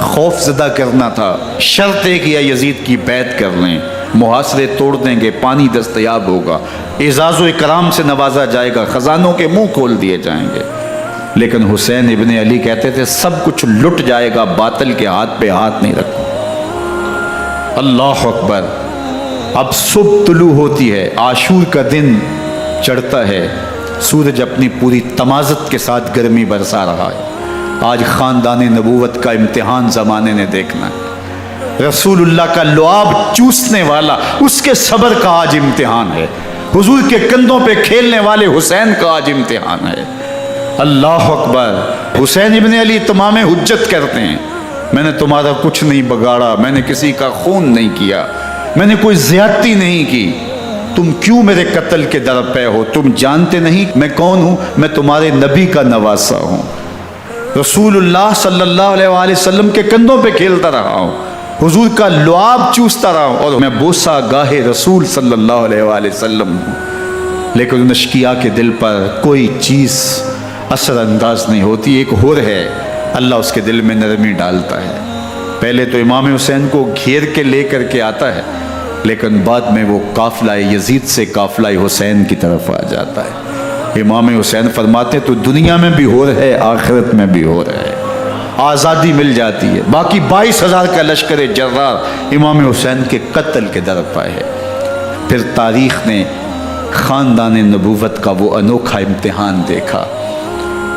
Speaker 1: خوف زدہ کرنا تھا۔ شرط ہے کہ یزید کی بیعت کر لیں، محاصرے توڑ دیں گے، پانی دستیاب ہوگا، اعزاز و اکرام سے نوازا جائے گا، خزانوں کے منہ کھول دیے جائیں گے۔ لیکن حسین ابن علی کہتے تھے سب کچھ لٹ جائے گا، باطل کے ہاتھ پہ ہاتھ نہیں رکھو۔ اللہ اکبر۔ اب صبح طلوع ہوتی ہے، عاشور کا دن چڑھتا ہے، سورج اپنی پوری تمازت کے ساتھ گرمی برسا رہا ہے۔ آج خاندان نبوت کا امتحان زمانے نے دیکھنا ہے۔ رسول اللہ کا لعاب چوسنے والا اس کے صبر کا آج امتحان ہے، حضور کے کندھوں پہ کھیلنے والے حسین کا آج امتحان ہے۔ اللہ اکبر۔ حسین ابن علی تمام حجت کرتے ہیں میں نے تمہارا کچھ نہیں بگاڑا، میں نے کسی کا خون نہیں کیا، میں نے کوئی زیادتی نہیں کی، تم کیوں میرے قتل کے در پہ ہو؟ تم جانتے نہیں میں کون ہوں؟ میں تمہارے نبی کا نواسا ہوں، رسول اللہ صلی اللہ علیہ وآلہ وسلم کے کندھوں پہ کھیلتا رہا ہوں، حضور کا لعاب چوستا رہا ہوں، اور میں بوسہ گاہ رسول صلی اللہ علیہ وآلہ وسلم ہوں۔ لیکن ان اشقیاء کے دل پر کوئی چیز اثر انداز نہیں ہوتی۔ ایک ہور ہے، اللہ اس کے دل میں نرمی ڈالتا ہے۔ پہلے تو امام حسین کو گھیر کے لے کر کے آتا ہے، لیکن بعد میں وہ قافلہ یزید سے قافلہ حسین کی طرف آ جاتا ہے۔ امام حسین فرماتے ہیں تو دنیا میں بھی ہو رہا ہے، آخرت میں بھی ہو رہا ہے، آزادی مل جاتی ہے۔ باقی 22,000 کا لشکر جرار امام حسین کے قتل کے در پہ ہے۔ پھر تاریخ نے خاندان نبوت کا وہ انوکھا امتحان دیکھا۔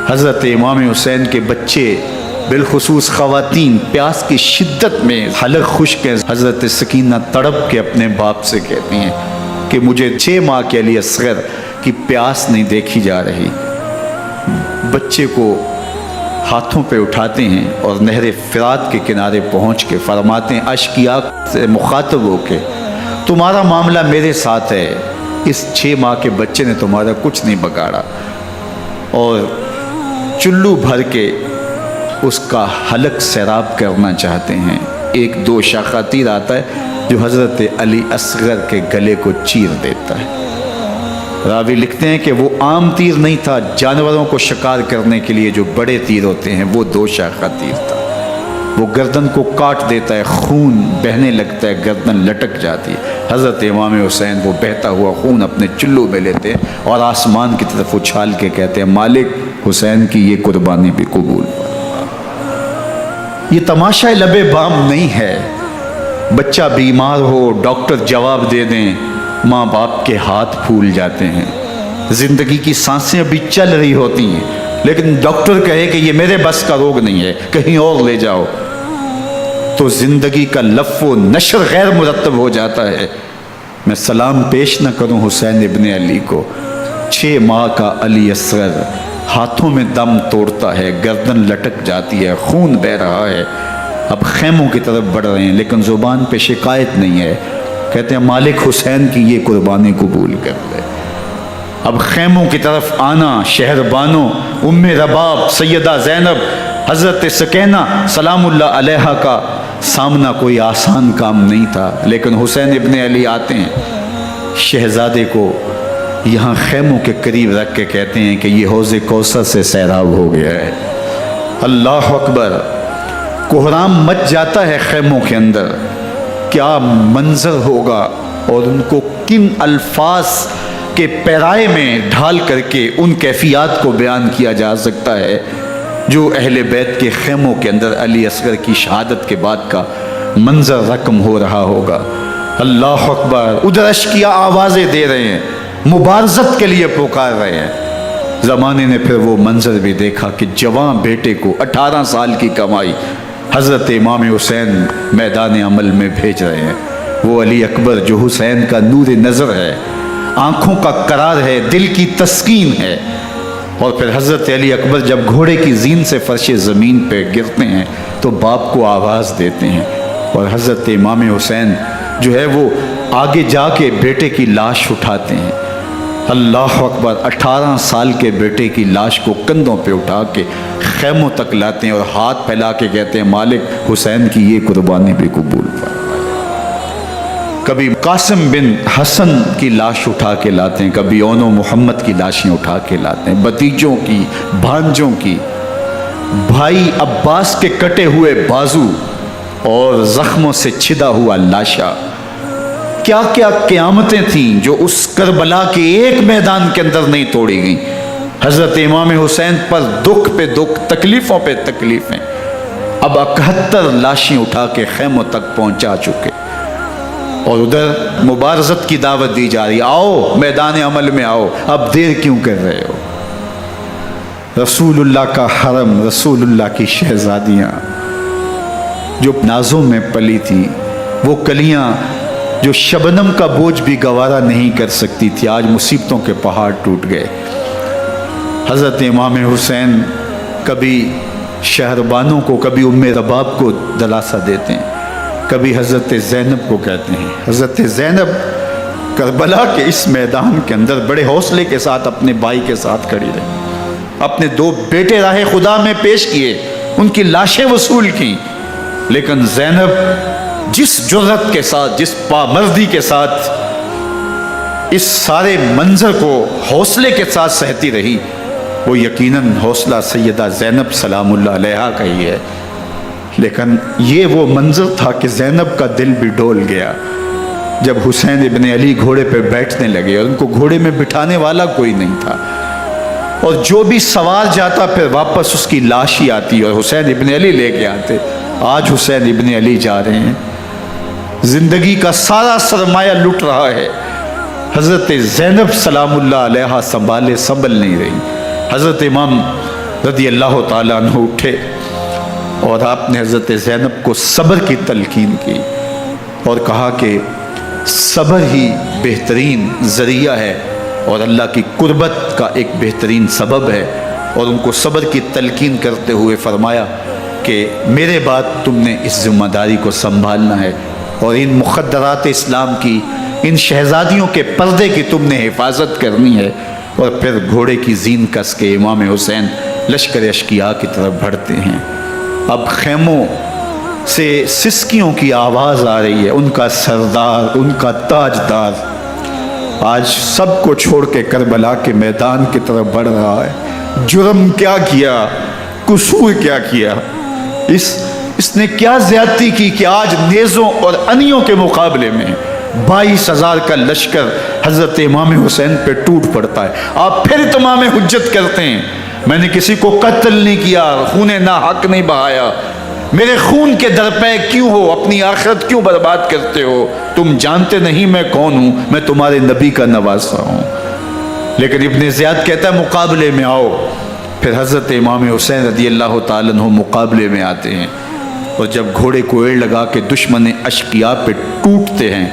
Speaker 1: حضرت امام حسین کے بچے بالخصوص خواتین پیاس کی شدت میں حلق خشک ہیں۔ حضرت سکینہ تڑپ کے اپنے باپ سے کہتی ہیں کہ مجھے 6 ماہ کے علی اصغر کی پیاس نہیں دیکھی جا رہی۔ بچے کو ہاتھوں پہ اٹھاتے ہیں اور نہر فرات کے کنارے پہنچ کے فرماتے ہیں اشقیاء سے مخاطب ہو کے تمہارا معاملہ میرے ساتھ ہے، اس 6 ماہ کے بچے نے تمہارا کچھ نہیں بگاڑا، اور چلو بھر کے اس کا حلق سیراب کرنا چاہتے ہیں۔ ایک 2 شاخہ تیر آتا ہے جو حضرت علی اصغر کے گلے کو چیر دیتا ہے۔ راوی لکھتے ہیں کہ وہ عام تیر نہیں تھا، جانوروں کو شکار کرنے کے لیے جو بڑے تیر ہوتے ہیں وہ 2 شاخہ تیر تھا۔ وہ گردن کو کاٹ دیتا ہے، خون بہنے لگتا ہے، گردن لٹک جاتی ہے۔ حضرت امام حسین وہ بہتا ہوا خون اپنے چلو میں لیتے ہیں اور آسمان کی طرف اچھال کے کہتے ہیں مالک حسین کی یہ قربانی بھی قبول۔ یہ تماشا لب بام نہیں ہے، بچہ بیمار ہو ڈاکٹر جواب دے دیں، ماں باپ کے ہاتھ پھول جاتے ہیں، زندگی کی سانسیں ابھی چل رہی ہوتی ہیں، لیکن ڈاکٹر کہے کہ یہ میرے بس کا روگ نہیں ہے، کہیں اور لے جاؤ، تو زندگی کا لف و نشر غیر مرتب ہو جاتا ہے۔ میں سلام پیش نہ کروں حسین ابن علی کو، 6 ماہ کا علی اصغر ہاتھوں میں دم توڑتا ہے، گردن لٹک جاتی ہے، خون بہہ رہا ہے، اب خیموں کی طرف بڑھ رہے ہیں، لیکن زبان پہ شکایت نہیں ہے، کہتے ہیں مالک حسین کی یہ قربانی قبول کر لے۔ اب خیموں کی طرف آنا، شہربانوں، ام رباب، سیدہ زینب، حضرت سکینہ سلام اللہ علیہا کا سامنا کوئی آسان کام نہیں تھا، لیکن حسین ابن علی آتے ہیں، شہزادے کو یہاں خیموں کے قریب رکھ کے کہتے ہیں کہ یہ حوض کوثر سے سیراب ہو گیا ہے۔ اللہ اکبر! کوہرام مچ جاتا ہے خیموں کے اندر، کیا منظر ہوگا، اور ان کو کن الفاظ کے پیرائے میں ڈھال کر کے ان کیفیات کو بیان کیا جا سکتا ہے جو اہل بیت کے خیموں کے اندر علی اصغر کی شہادت کے بعد کا منظر رقم ہو رہا ہوگا۔ اللہ اکبر! ادھر اشکیا آوازیں دے رہے ہیں، مبارزت کے لیے پکار رہے ہیں۔ زمانے نے پھر وہ منظر بھی دیکھا کہ جوان بیٹے کو 18 سال کی کمائی حضرت امام حسین میدان عمل میں بھیج رہے ہیں۔ وہ علی اکبر جو حسین کا نور نظر ہے، آنکھوں کا قرار ہے، دل کی تسکین ہے۔ اور پھر حضرت علی اکبر جب گھوڑے کی زین سے فرش زمین پہ گرتے ہیں تو باپ کو آواز دیتے ہیں، اور حضرت امام حسین جو ہے وہ آگے جا کے بیٹے کی لاش اٹھاتے ہیں۔ اللہ اکبر! 18 سال کے بیٹے کی لاش کو کندھوں پہ اٹھا کے خیموں تک لاتے ہیں اور ہاتھ پھیلا کے کہتے ہیں مالک حسین کی یہ قربانی بھی قبول فرما۔ کبھی قاسم بن حسن کی لاش اٹھا کے لاتے ہیں، کبھی اون و محمد کی لاشیں اٹھا کے لاتے ہیں، بھتیجوں کی، بھانجوں کی، بھائی عباس کے کٹے ہوئے بازو اور زخموں سے چھدا ہوا لاشا۔ کیا کیا قیامتیں تھیں جو اس کربلا کے ایک میدان کے اندر نہیں توڑی گئیں۔ حضرت امام حسین پر دکھ پہ دکھ، تکلیفوں پہ تکلیفیں۔ اب 71 لاشیں اٹھا کے خیموں تک پہنچا چکے، اور ادھر مبارزت کی دعوت دی جا رہی، آؤ میدان عمل میں آؤ، اب دیر کیوں کر رہے ہو۔ رسول اللہ کا حرم، رسول اللہ کی شہزادیاں جو نازوں میں پلی تھی، وہ کلیاں جو شبنم کا بوجھ بھی گوارا نہیں کر سکتی تھی، آج مصیبتوں کے پہاڑ ٹوٹ گئے۔ حضرت امام حسین کبھی شہربانوں کو، کبھی ام رباب کو دلاسا دیتے ہیں، کبھی حضرت زینب کو کہتے ہیں۔ حضرت زینب کربلا کے اس میدان کے اندر بڑے حوصلے کے ساتھ اپنے بھائی کے ساتھ کھڑی رہی، اپنے 2 بیٹے راہ خدا میں پیش کیے، ان کی لاشیں وصول کی، لیکن زینب جس جرأت کے ساتھ، جس پامردی کے ساتھ اس سارے منظر کو حوصلے کے ساتھ سہتی رہی، وہ یقیناً حوصلہ سیدہ زینب سلام اللہ علیہا کا ہی ہے۔ لیکن یہ وہ منظر تھا کہ زینب کا دل بھی ڈول گیا جب حسین ابن علی گھوڑے پہ بیٹھنے لگے، اور ان کو گھوڑے میں بٹھانے والا کوئی نہیں تھا، اور جو بھی سوار جاتا پھر واپس اس کی لاش ہی آتی اور حسین ابن علی لے کے آتے۔ آج حسین ابن علی جا رہے ہیں، زندگی کا سارا سرمایہ لٹ رہا ہے، حضرت زینب سلام اللہ علیہا سنبھل نہیں رہی۔ حضرت امام رضی اللہ تعالیٰ عنہ اٹھے اور آپ نے حضرت زینب کو صبر کی تلقین کی اور کہا کہ صبر ہی بہترین ذریعہ ہے اور اللہ کی قربت کا ایک بہترین سبب ہے، اور ان کو صبر کی تلقین کرتے ہوئے فرمایا کہ میرے بعد تم نے اس ذمہ داری کو سنبھالنا ہے، اور ان مخدرات اسلام کی، ان شہزادیوں کے پردے کی تم نے حفاظت کرنی ہے۔ اور پھر گھوڑے کی زین کس کے امام حسین لشکر اشکیا کی طرف بڑھتے ہیں۔ اب خیموں سے سسکیوں کی آواز آ رہی ہے، ان کا سردار، ان کا تاجدار آج سب کو چھوڑ کے کربلا کے میدان کی طرف بڑھ رہا ہے۔ جرم کیا کیا، قصور کیا کیا، اس نے کیا زیادتی کی کہ آج نیزوں اور انیوں کے مقابلے میں 22,000 کا لشکر حضرت امام حسین پہ ٹوٹ پڑتا ہے۔ آپ پھر تمام حجت کرتے ہیں میں نے کسی کو قتل نہیں کیا، خون ناحق نہیں بہایا، میرے خون کے درپے کیوں ہو، اپنی آخرت کیوں برباد کرتے ہو، تم جانتے نہیں میں کون ہوں، میں تمہارے نبی کا نواسا ہوں۔ لیکن ابن زیاد کہتا ہے مقابلے میں آؤ۔ پھر حضرت امام حسین رضی اللہ تعالیٰ عنہ مقابلے میں آتے ہیں، اور جب گھوڑے کو ایڑ لگا کے دشمن اشقیاء پہ ٹوٹتے ہیں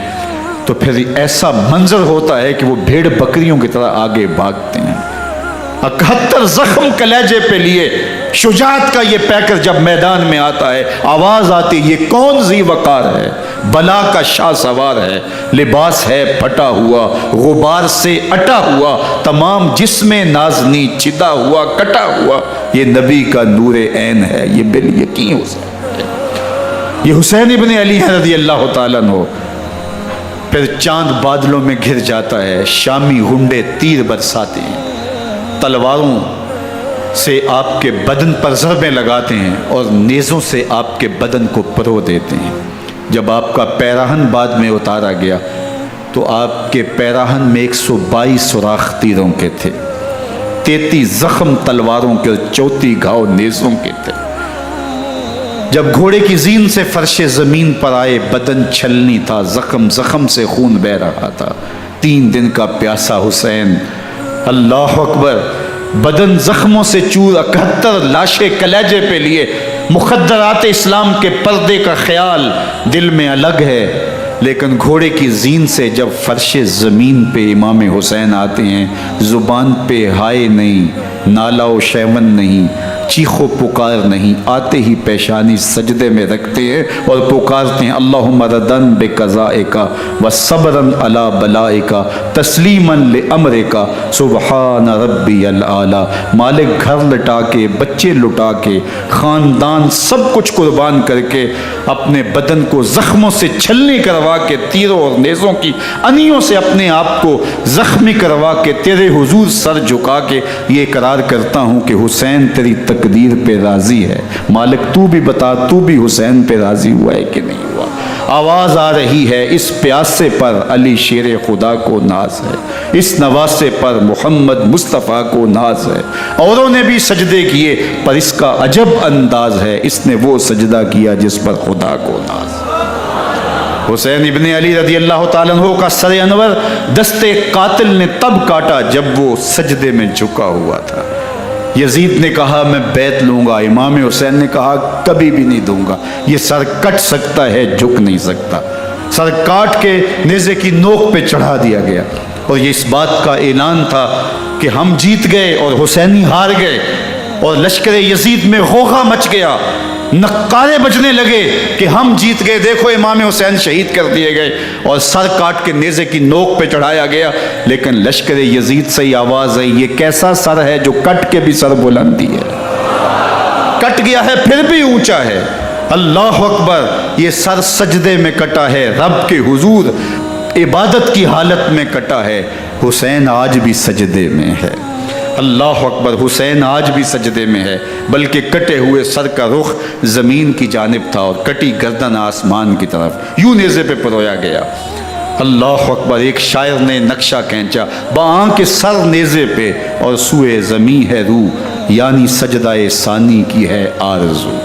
Speaker 1: تو پھر ایسا منظر ہوتا ہے کہ وہ بھیڑ بکریوں کی طرح آگے بھاگتے ہیں۔ 71 زخم کلیجے پہ لیے شجاعت کا یہ پیکر جب میدان میں آتا ہے، آواز آتی یہ کون ذی وقار ہے، بلا کا شاہ سوار ہے، لباس ہے پھٹا ہوا غبار سے اٹا ہوا، تمام جسم نازنی چدا ہوا کٹا ہوا، یہ نبی کا نور عین ہے، یہ بالیقین حسین ہے، یہ حسین ابن علی ہے رضی اللہ تعالیٰ عنہ۔ پھر چاند بادلوں میں گھر جاتا ہے، شامی ہنڈے تیر برساتے ہیں، تلواروں سے آپ کے بدن پر ضربیں لگاتے ہیں اور نیزوں سے آپ کے بدن کو پرو دیتے ہیں۔ جب آپ کا پیراہن بعد میں اتارا گیا تو آپ کے پیراہن میں 122 سوراخ تیروں کے تھے، 33 زخم تلواروں کے اور 34 گھاؤ نیزوں کے تھے۔ جب گھوڑے کی زین سے فرش زمین پر آئے، بدن چھلنی تھا، زخم زخم سے خون بہ رہا تھا، 3 دن کا پیاسا حسین، اللہ اکبر، بدن زخموں سے چور، 71 لاشیں کلیجے پہ لیے، مخدرات اسلام کے پردے کا خیال دل میں الگ ہے، لیکن گھوڑے کی زین سے جب فرش زمین پہ امام حسین آتے ہیں، زبان پہ ہائے نہیں، نالا و شیون نہیں، چیخ و پکار نہیں، آتے ہی پیشانی سجدے میں رکھتے ہیں اور پکارتے ہیں اللہم ردن بقضائک وصبرن علی بلائک تسلیما لامرک سبحان ربی الاعلی۔ مالک گھر لٹا کے، بچے لٹا کے، خاندان سب کچھ قربان کر کے، اپنے بدن کو زخموں سے چھلنی کروا کے، تیروں اور نیزوں کی انیوں سے اپنے آپ کو زخمی کروا کے، تیرے حضور سر جھکا کے یہ اقرار کرتا ہوں کہ حسین تیری تقدیر پہ راضی ہے، مالک تو بھی بتا، تو بھی حسین پہ راضی ہوا ہے کہ نہیں ہوا۔ آواز آ رہی ہے اس پیاسے پر علی شیر خدا کو ناز ہے، اس نواسے پر محمد مصطفیٰ کو ناز ہے، اوروں نے بھی سجدے کیے پر اس کا عجب انداز ہے، اس نے وہ سجدہ کیا جس پر خدا کو ناز ہے۔ حسین ابن علی رضی اللہ تعالیٰ عنہ کا سر انور دستے قاتل نے تب کاٹا جب وہ سجدے میں جھکا ہوا تھا۔ یزید نے کہا میں بیعت لوں گا، امام حسین نے کہا کبھی بھی نہیں دوں گا، یہ سر کٹ سکتا ہے جھک نہیں سکتا۔ سر کاٹ کے نیزے کی نوک پہ چڑھا دیا گیا اور یہ اس بات کا اعلان تھا کہ ہم جیت گئے اور حسینی ہار گئے، اور لشکر یزید میں غوغا مچ گیا، نقارے بجنے لگے کہ ہم جیت گئے، دیکھو امام حسین شہید کر دیے گئے، اور سر کاٹ کے نیزے کی نوک پہ چڑھایا گیا۔ لیکن لشکر یزید سے ہی آواز آئی یہ کیسا سر ہے جو کٹ کے بھی سر بلندی ہے، کٹ گیا ہے پھر بھی اونچا ہے، اللہ اکبر، یہ سر سجدے میں کٹا ہے، رب کے حضور عبادت کی حالت میں کٹا ہے، حسین آج بھی سجدے میں ہے، اللہ اکبر، حسین آج بھی سجدے میں ہے، بلکہ کٹے ہوئے سر کا رخ زمین کی جانب تھا اور کٹی گردن آسمان کی طرف، یوں نیزے پہ پرویا گیا، اللہ اکبر۔ ایک شاعر نے نقشہ کھینچا بآنکھ سر نیزے پہ اور سوئے زمیں ہے روح، یعنی سجدہ ثانی کی ہے آرزو۔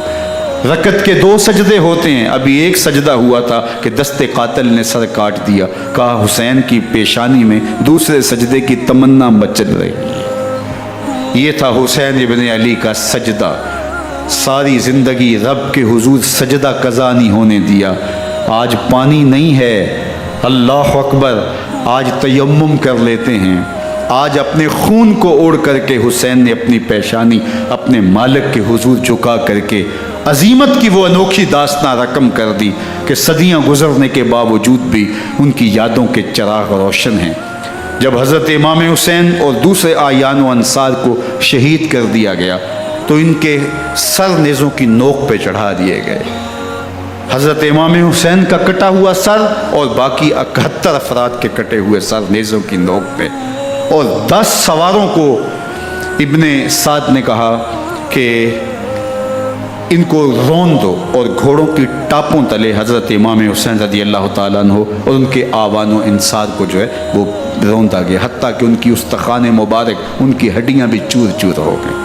Speaker 1: رکعت کے 2 سجدے ہوتے ہیں، ابھی ایک سجدہ ہوا تھا کہ دست قاتل نے سر کاٹ دیا، کہا حسین کی پیشانی میں دوسرے سجدے کی تمنا مچل رہی ہے۔ یہ تھا حسین ابن علی کا سجدہ، ساری زندگی رب کے حضور سجدہ قضا نہیں ہونے دیا۔ آج پانی نہیں ہے، اللہ اکبر، آج تیمم کر لیتے ہیں، آج اپنے خون کو اوڑھ کر کے حسین نے اپنی پیشانی اپنے مالک کے حضور جھکا کر کے عظیمت کی وہ انوکھی داستان رقم کر دی کہ صدیاں گزرنے کے باوجود بھی ان کی یادوں کے چراغ روشن ہیں۔ جب حضرت امام حسین اور دوسرے آیان و انصار کو شہید کر دیا گیا تو ان کے سر نیزوں کی نوک پہ چڑھا دیے گئے، حضرت امام حسین کا کٹا ہوا سر اور باقی 71 افراد کے کٹے ہوئے سر نیزوں کی نوک پہ، اور 10 سواروں کو ابن سعد نے کہا کہ ان کو رون دو، اور گھوڑوں کی ٹاپوں تلے حضرت امام حسین رضی اللہ تعالیٰ عنہ اور ان کے آوان و انصار کو جو ہے وہ روندا گیا، حتیٰ کہ ان کی استخوان مبارک، ان کی ہڈیاں بھی چور چور ہو گئیں۔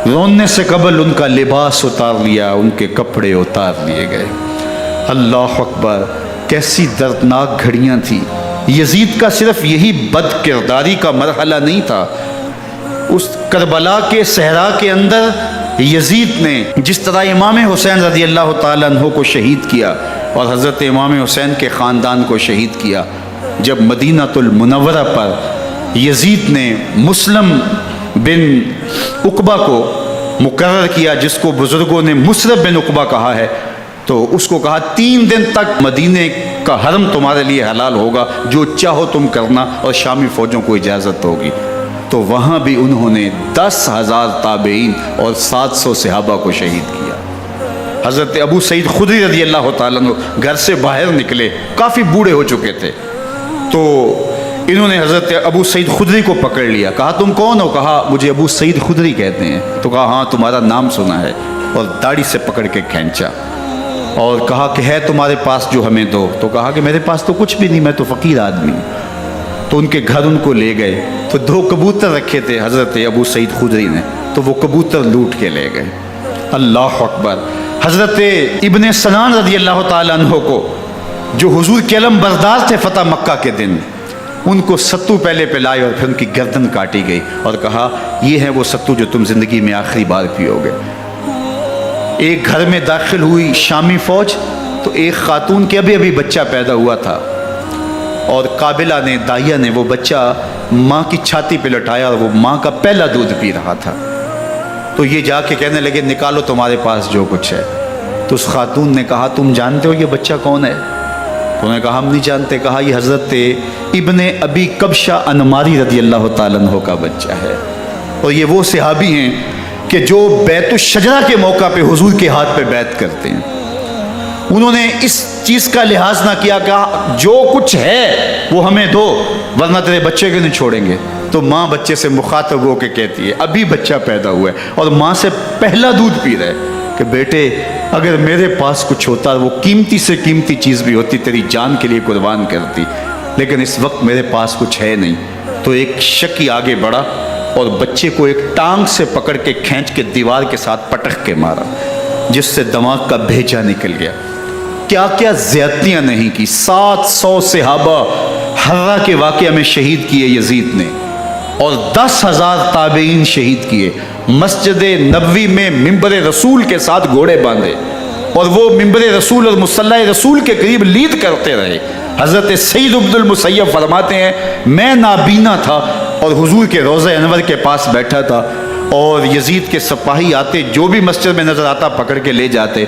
Speaker 1: روننے سے قبل ان کا لباس اتار لیا، ان کے کپڑے اتار لیے گئے۔ اللہ اکبر، کیسی دردناک گھڑیاں تھیں۔ یزید کا صرف یہی بد کرداری کا مرحلہ نہیں تھا، اس کربلا کے صحرا کے اندر یزید نے جس طرح امام حسین رضی اللہ تعالیٰ عنہ کو شہید کیا اور حضرت امام حسین کے خاندان کو شہید کیا، جب مدینہ المنورہ پر یزید نے مسلم بن عقبہ کو مقرر کیا جس کو بزرگوں نے مصرف بن عقبہ کہا ہے، تو اس کو کہا 3 دن تک مدینے کا حرم تمہارے لیے حلال ہوگا، جو چاہو تم کرنا، اور شامی فوجوں کو اجازت ہوگی۔ تو وہاں بھی انہوں نے 10,000 تابعین اور 700 صحابہ کو شہید کیا۔ حضرت ابو سعید خدری رضی اللہ تعالیٰ عنہ گھر سے باہر نکلے، کافی بوڑھے ہو چکے تھے، تو انہوں نے حضرت ابو سعید خدری کو پکڑ لیا، کہا تم کون ہو؟ کہا مجھے ابو سعید خدری کہتے ہیں۔ تو کہا ہاں تمہارا نام سنا ہے، اور داڑھی سے پکڑ کے کھینچا اور کہا کہ ہے تمہارے پاس جو ہمیں دو؟ تو کہا کہ میرے پاس تو کچھ بھی نہیں، میں تو فقیر آدمی ہوں۔ تو ان کے گھر ان کو لے گئے، تو 2 کبوتر رکھے تھے حضرت ابو سعید خدری نے، تو وہ کبوتر لوٹ کے لے گئے۔ اللہ اکبر۔ حضرت ابن سنان رضی اللہ تعالیٰ عنہ کو، جو حضور کے علم بردار تھے فتح مکہ کے دن، ان کو ستو پہلے پلائے اور پھر ان کی گردن کاٹی گئی، اور کہا یہ ہے وہ ستو جو تم زندگی میں آخری بار پیو گے۔ ایک گھر میں داخل ہوئی شامی فوج، تو ایک خاتون کے ابھی بچہ پیدا ہوا تھا، اور قابلہ نے، دائیا نے وہ بچہ ماں کی چھاتی پہ لٹایا، اور وہ ماں کا پہلا دودھ پی رہا تھا۔ تو یہ جا کے کہنے لگے نکالو تمہارے پاس جو کچھ ہے۔ تو اس خاتون نے کہا تم جانتے ہو یہ بچہ کون ہے؟ انہوں نے کہا ہم نہیں جانتے۔ کہا یہ حضرت ابن ابی کبشہ انماری رضی اللہ تعالیٰ عنہ کا بچہ ہے، اور یہ وہ صحابی ہیں کہ جو بیت الشجرہ کے موقع پہ حضور کے ہاتھ پہ بیعت کرتے ہیں۔ انہوں نے اس چیز کا لحاظ نہ کیا کہ جو کچھ ہے وہ ہمیں دو، ورنہ تیرے بچے کو نہیں چھوڑیں گے۔ تو ماں بچے سے مخاطب ہو کے کہتی ہے، ابھی بچہ پیدا ہوا ہے اور ماں سے پہلا دودھ پی رہا ہے، کہ بیٹے اگر میرے پاس کچھ ہوتا، وہ قیمتی سے قیمتی چیز بھی ہوتی، تیری جان کے لیے قربان کرتی، لیکن اس وقت میرے پاس کچھ ہے نہیں۔ تو ایک شکی آگے بڑھا اور بچے کو ایک ٹانگ سے پکڑ کے کھینچ کے دیوار کے ساتھ پٹک کے مارا، جس سے دماغ کا بھیجا نکل گیا۔ کیا کیا زیادتیاں نہیں کی۔ 700 صحابہ حرہ کے واقعہ میں شہید کیے یزید نے، اور 10,000 تابعین شہید کیے۔ مسجد نبوی میں ممبر رسول کے ساتھ گھوڑے باندھے، اور وہ ممبر رسول اور مصلی رسول کے قریب لید کرتے رہے۔ حضرت سعید عبد المسیب فرماتے ہیں میں نابینا تھا اور حضور کے روضہ انور کے پاس بیٹھا تھا، اور یزید کے سپاہی آتے، جو بھی مسجد میں نظر آتا پکڑ کے لے جاتے،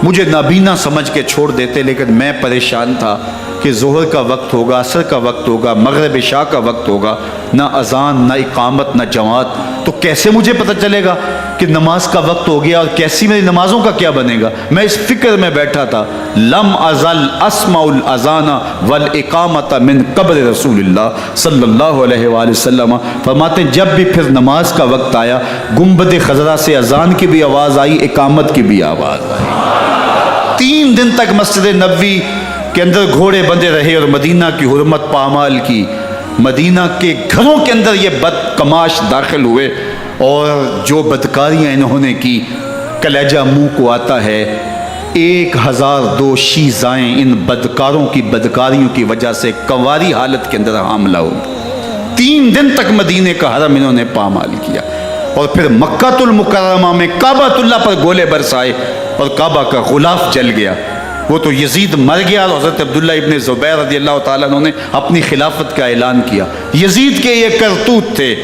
Speaker 1: مجھے نابینا سمجھ کے چھوڑ دیتے، لیکن میں پریشان تھا کہ ظہر کا وقت ہوگا، عصر کا وقت ہوگا، مغرب عشاء کا وقت ہوگا، نہ اذان نہ اقامت نہ جماعت، تو کیسے مجھے پتہ چلے گا کہ نماز کا وقت ہو گیا، اور کیسی میری نمازوں کا کیا بنے گا؟ میں اس فکر میں بیٹھا تھا۔ لم ازل اسمع الاذان والاقامت من قبل رسول اللہ صلی اللہ علیہ وآلہ وسلم۔ فرماتے ہیں جب بھی پھر نماز کا وقت آیا، گنبد خضرا سے اذان کی بھی آواز آئی، اقامت کی بھی آواز آئی۔ 3 دن تک مسجد نبوی کے اندر گھوڑے بندے رہے اور مدینہ کی حرمت پامال کی۔ مدینہ کے گھروں کے اندر یہ بدکماش داخل ہوئے، اور جو بدکاریاں انہوں نے کی کلیجہ منہ کو آتا ہے۔ 1002 شیزائیں ان بدکاروں کی بدکاریوں کی وجہ سے کنواری حالت کے اندر حاملہ ہوئی۔ 3 دن تک مدینے کا حرم انہوں نے پامال کیا، اور پھر مکہ المکرمہ میں کعبۃ اللہ پر گولے برسائے، اور کعبہ کا غلاف جل گیا۔ وہ تو یزید مر گیا، اور حضرت عبداللہ ابن زبیر رضی اللہ تعالیٰ عنہ نے اپنی خلافت کا اعلان کیا۔ یزید کے یہ کرتوت تھے،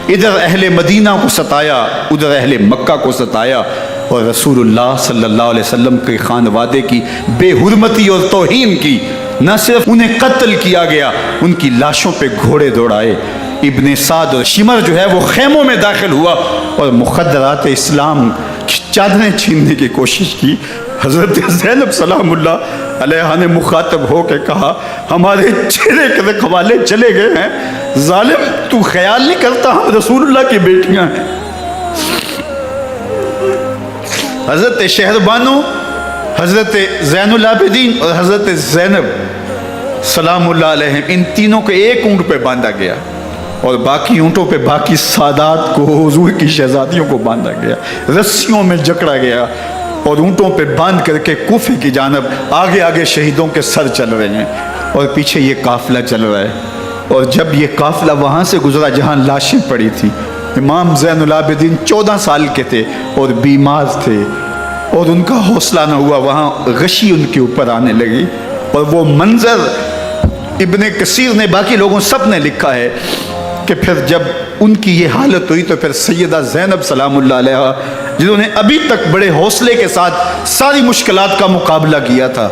Speaker 1: ادھر اہل مدینہ کو ستایا، ادھر اہل مکہ کو ستایا، اور رسول اللہ صلی اللہ علیہ وسلم کے خانوادے کی بے حرمتی اور توہین کی۔ نہ صرف انہیں قتل کیا گیا، ان کی لاشوں پہ گھوڑے دوڑائے۔ ابن سعد اور شمر جو ہے وہ خیموں میں داخل ہوا اور مخدرات اسلام کی چادریں چھیننے کی کوشش کی۔ حضرت زینب سلام اللہ علیہ نے مخاطب ہو کے کہا ہمارے چہرے کے رکھوالے چلے گئے ہیں، ظالم تو خیال نہیں کرتا ہم رسول اللہ کی بیٹیاں ہیں۔ حضرت شہربانو، حضرت زین العابدین اور حضرت زینب سلام اللہ علیہ، ان تینوں کو ایک اونٹ پہ باندھا گیا، اور باقی اونٹوں پہ باقی سادات کو، حضور کی شہزادیوں کو باندھا گیا، رسیوں میں جکڑا گیا، اور اونٹوں پہ باندھ کر کے کوفے کی جانب آگے آگے شہیدوں کے سر چل رہے ہیں، اور پیچھے یہ قافلہ چل رہا ہے۔ اور جب یہ قافلہ وہاں سے گزرا جہاں لاشیں پڑی تھی، امام زین العابدین 14 سال کے تھے اور بیمار تھے، اور ان کا حوصلہ نہ ہوا، وہاں غشی ان کے اوپر آنے لگی، اور وہ منظر ابن کثیر نے، باقی لوگوں سب نے لکھا ہے کہ پھر جب ان کی یہ حالت ہوئی تو پھر سیدہ زینب سلام اللہ علیہا، جنہوں نے ابھی تک بڑے حوصلے کے ساتھ ساری مشکلات کا مقابلہ کیا تھا،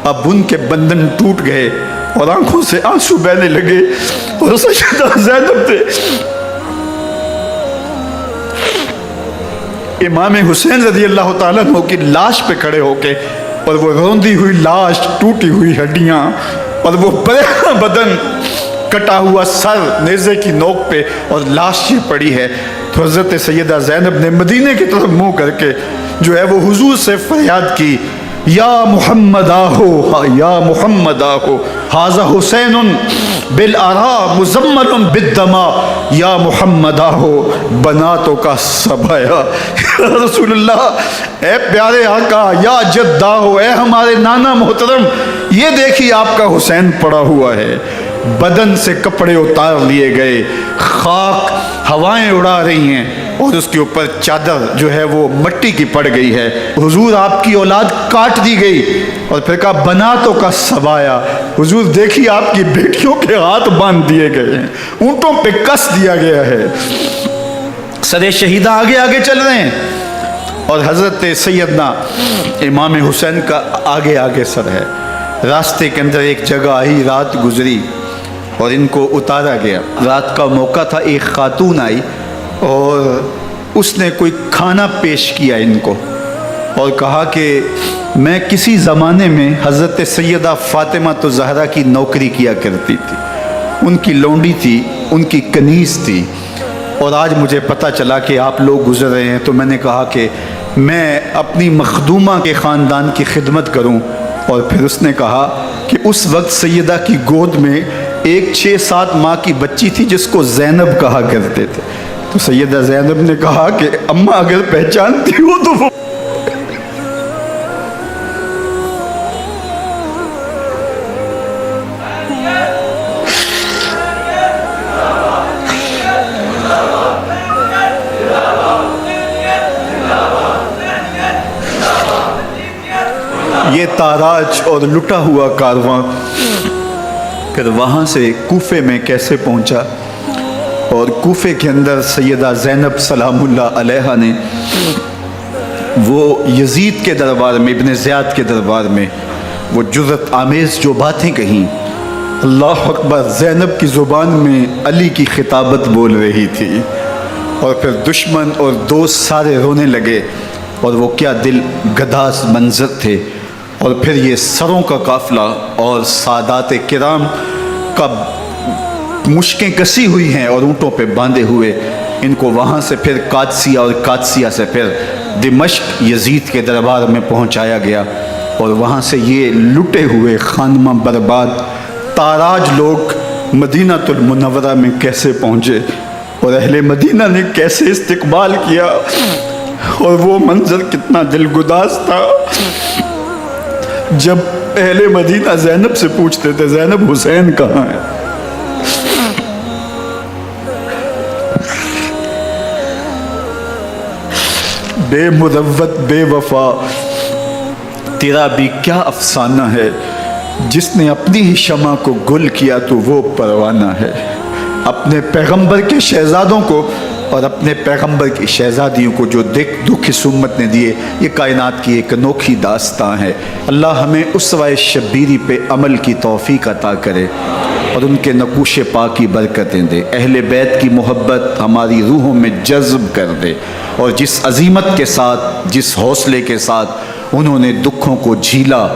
Speaker 1: اب ان کے بندھن ٹوٹ گئے اور آنکھوں سے آنسو بہنے لگے، اور سیدہ زینب تھے امام حسین رضی اللہ تعالیٰ عنہ کی لاش پہ کھڑے ہو کے، اور وہ روندی ہوئی لاش، ٹوٹی ہوئی ہڈیاں، اور وہ پریشان بدن، کٹا ہوا سر نیزے کی نوک پہ، اور لاش یہ پڑی ہے، تو حضرت سیدہ زینب نے مدینے کی طرف منہ کر کے جو ہے وہ حضور سے فریاد کی، یا محمد آہو، یا محمد آہو، ھذا حسین بالآراء مزمل بالدماء، یا محمد آہو بناتوں کا سبایا۔ رسول اللہ، اے پیارے آقا، یا جد آہو، اے ہمارے نانا محترم، یہ دیکھیے آپ کا حسین پڑا ہوا ہے، بدن سے کپڑے اتار لیے گئے، خاک ہوائیں اڑا رہی ہیں، اور اس کے اوپر چادر جو ہے وہ مٹی کی پڑ گئی ہے، حضور آپ کی اولاد کاٹ دی گئی، اور پھر کہا بناتوں کا سبایا، حضور دیکھیے آپ کی بیٹیوں کے ہاتھ باندھ دیے گئے ہیں، اونٹوں پہ کس دیا گیا ہے، سر شہیدہ آگے آگے چل رہے ہیں، اور حضرت سیدنا امام حسین کا آگے آگے سر ہے۔ راستے کے اندر ایک جگہ آئی، رات گزری اور ان کو اتارا گیا، رات کا موقع تھا، ایک خاتون آئی اور اس نے کوئی کھانا پیش کیا ان کو، اور کہا کہ میں کسی زمانے میں حضرت سیدہ فاطمہ زہرا کی نوکری کیا کرتی تھی، ان کی لونڈی تھی، ان کی کنیز تھی، اور آج مجھے پتہ چلا کہ آپ لوگ گزر رہے ہیں، تو میں نے کہا کہ میں اپنی مخدومہ کے خاندان کی خدمت کروں۔ اور پھر اس نے کہا کہ اس وقت سیدہ کی گود میں ایک 6-7 ماہ کی بچی تھی جس کو زینب کہا کرتے تھے، تو سیدہ زینب نے کہا کہ اماں اگر پہچانتی ہو تو وہ یہ تاراج اور لٹا ہوا کارواں پھر وہاں سے کوفے میں کیسے پہنچا، اور کوفے کے اندر سیدہ زینب سلام اللہ علیہا نے وہ یزید کے دربار میں، ابن زیاد کے دربار میں وہ جرأت آمیز جو باتیں کہیں، اللہ اکبر، زینب کی زبان میں علی کی خطابت بول رہی تھی، اور پھر دشمن اور دوست سارے رونے لگے، اور وہ کیا دل گداز منظر تھے، اور پھر یہ سروں کا قافلہ اور سادات کرام کا مشکیں کسی ہوئی ہیں اور اونٹوں پہ باندھے ہوئے، ان کو وہاں سے پھر قادسیہ اور قادسیہ سے پھر دمشق یزید کے دربار میں پہنچایا گیا، اور وہاں سے یہ لٹے ہوئے خانمہ برباد تاراج لوگ مدینہ المنورہ میں کیسے پہنچے، اور اہل مدینہ نے کیسے استقبال کیا، اور وہ منظر کتنا دلگداز تھا جب اہل مدینہ زینب سے پوچھتے تھے زینب حسین کہاں ہے؟ بے مروت بے وفا تیرا بھی کیا افسانہ ہے، جس نے اپنی ہی شمع کو گل کیا تو وہ پروانہ ہے۔ اپنے پیغمبر کے شہزادوں کو اور اپنے پیغمبر کی شہزادیوں کو جو دکھ اس امت نے دیے، یہ کائنات کی ایک انوکھی داستان ہے۔ اللہ ہمیں اسوہ شبیری پہ عمل کی توفیق عطا کرے اور ان کے نقوش پاک کی برکتیں دے، اہل بیت کی محبت ہماری روحوں میں جذب کر دے، اور جس عظیمت کے ساتھ، جس حوصلے کے ساتھ انہوں نے دکھوں کو جھیلا،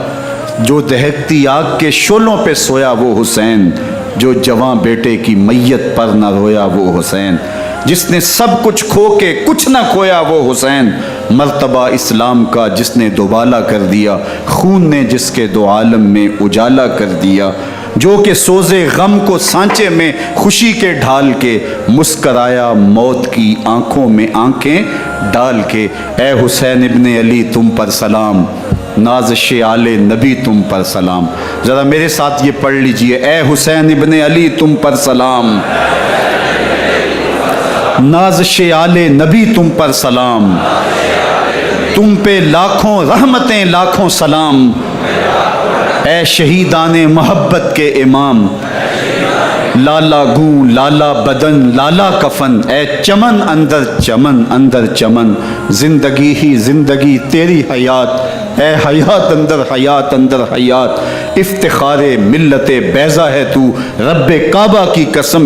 Speaker 1: جو دہکتی آگ کے شعلوں پہ سویا وہ حسین، جو جواں بیٹے کی میت پر نہ رویا وہ حسین، جس نے سب کچھ کھو کے کچھ نہ کھویا وہ حسین، مرتبہ اسلام کا جس نے دوبالا کر دیا، خون نے جس کے دو عالم میں اجالا کر دیا، جو کہ سوزے غم کو سانچے میں خوشی کے ڈھال کے، مسکرایا موت کی آنکھوں میں آنکھیں ڈال کے۔ اے حسین ابن علی تم پر سلام، نازش آل نبی تم پر سلام۔ ذرا میرے ساتھ یہ پڑھ لیجئے، اے حسین ابن علی تم پر سلام، نازش آل نبی تم پر سلام، تم پہ لاکھوں رحمتیں لاکھوں سلام، اے شہیدان محبت کے امام، لالا گوں لالا بدن لالا کفن، اے چمن اندر چمن، زندگی ہی زندگی تیری حیات، اے حیات اندر حیات، افتخار ملت بیضا ہے تو، رب کعبہ کی قسم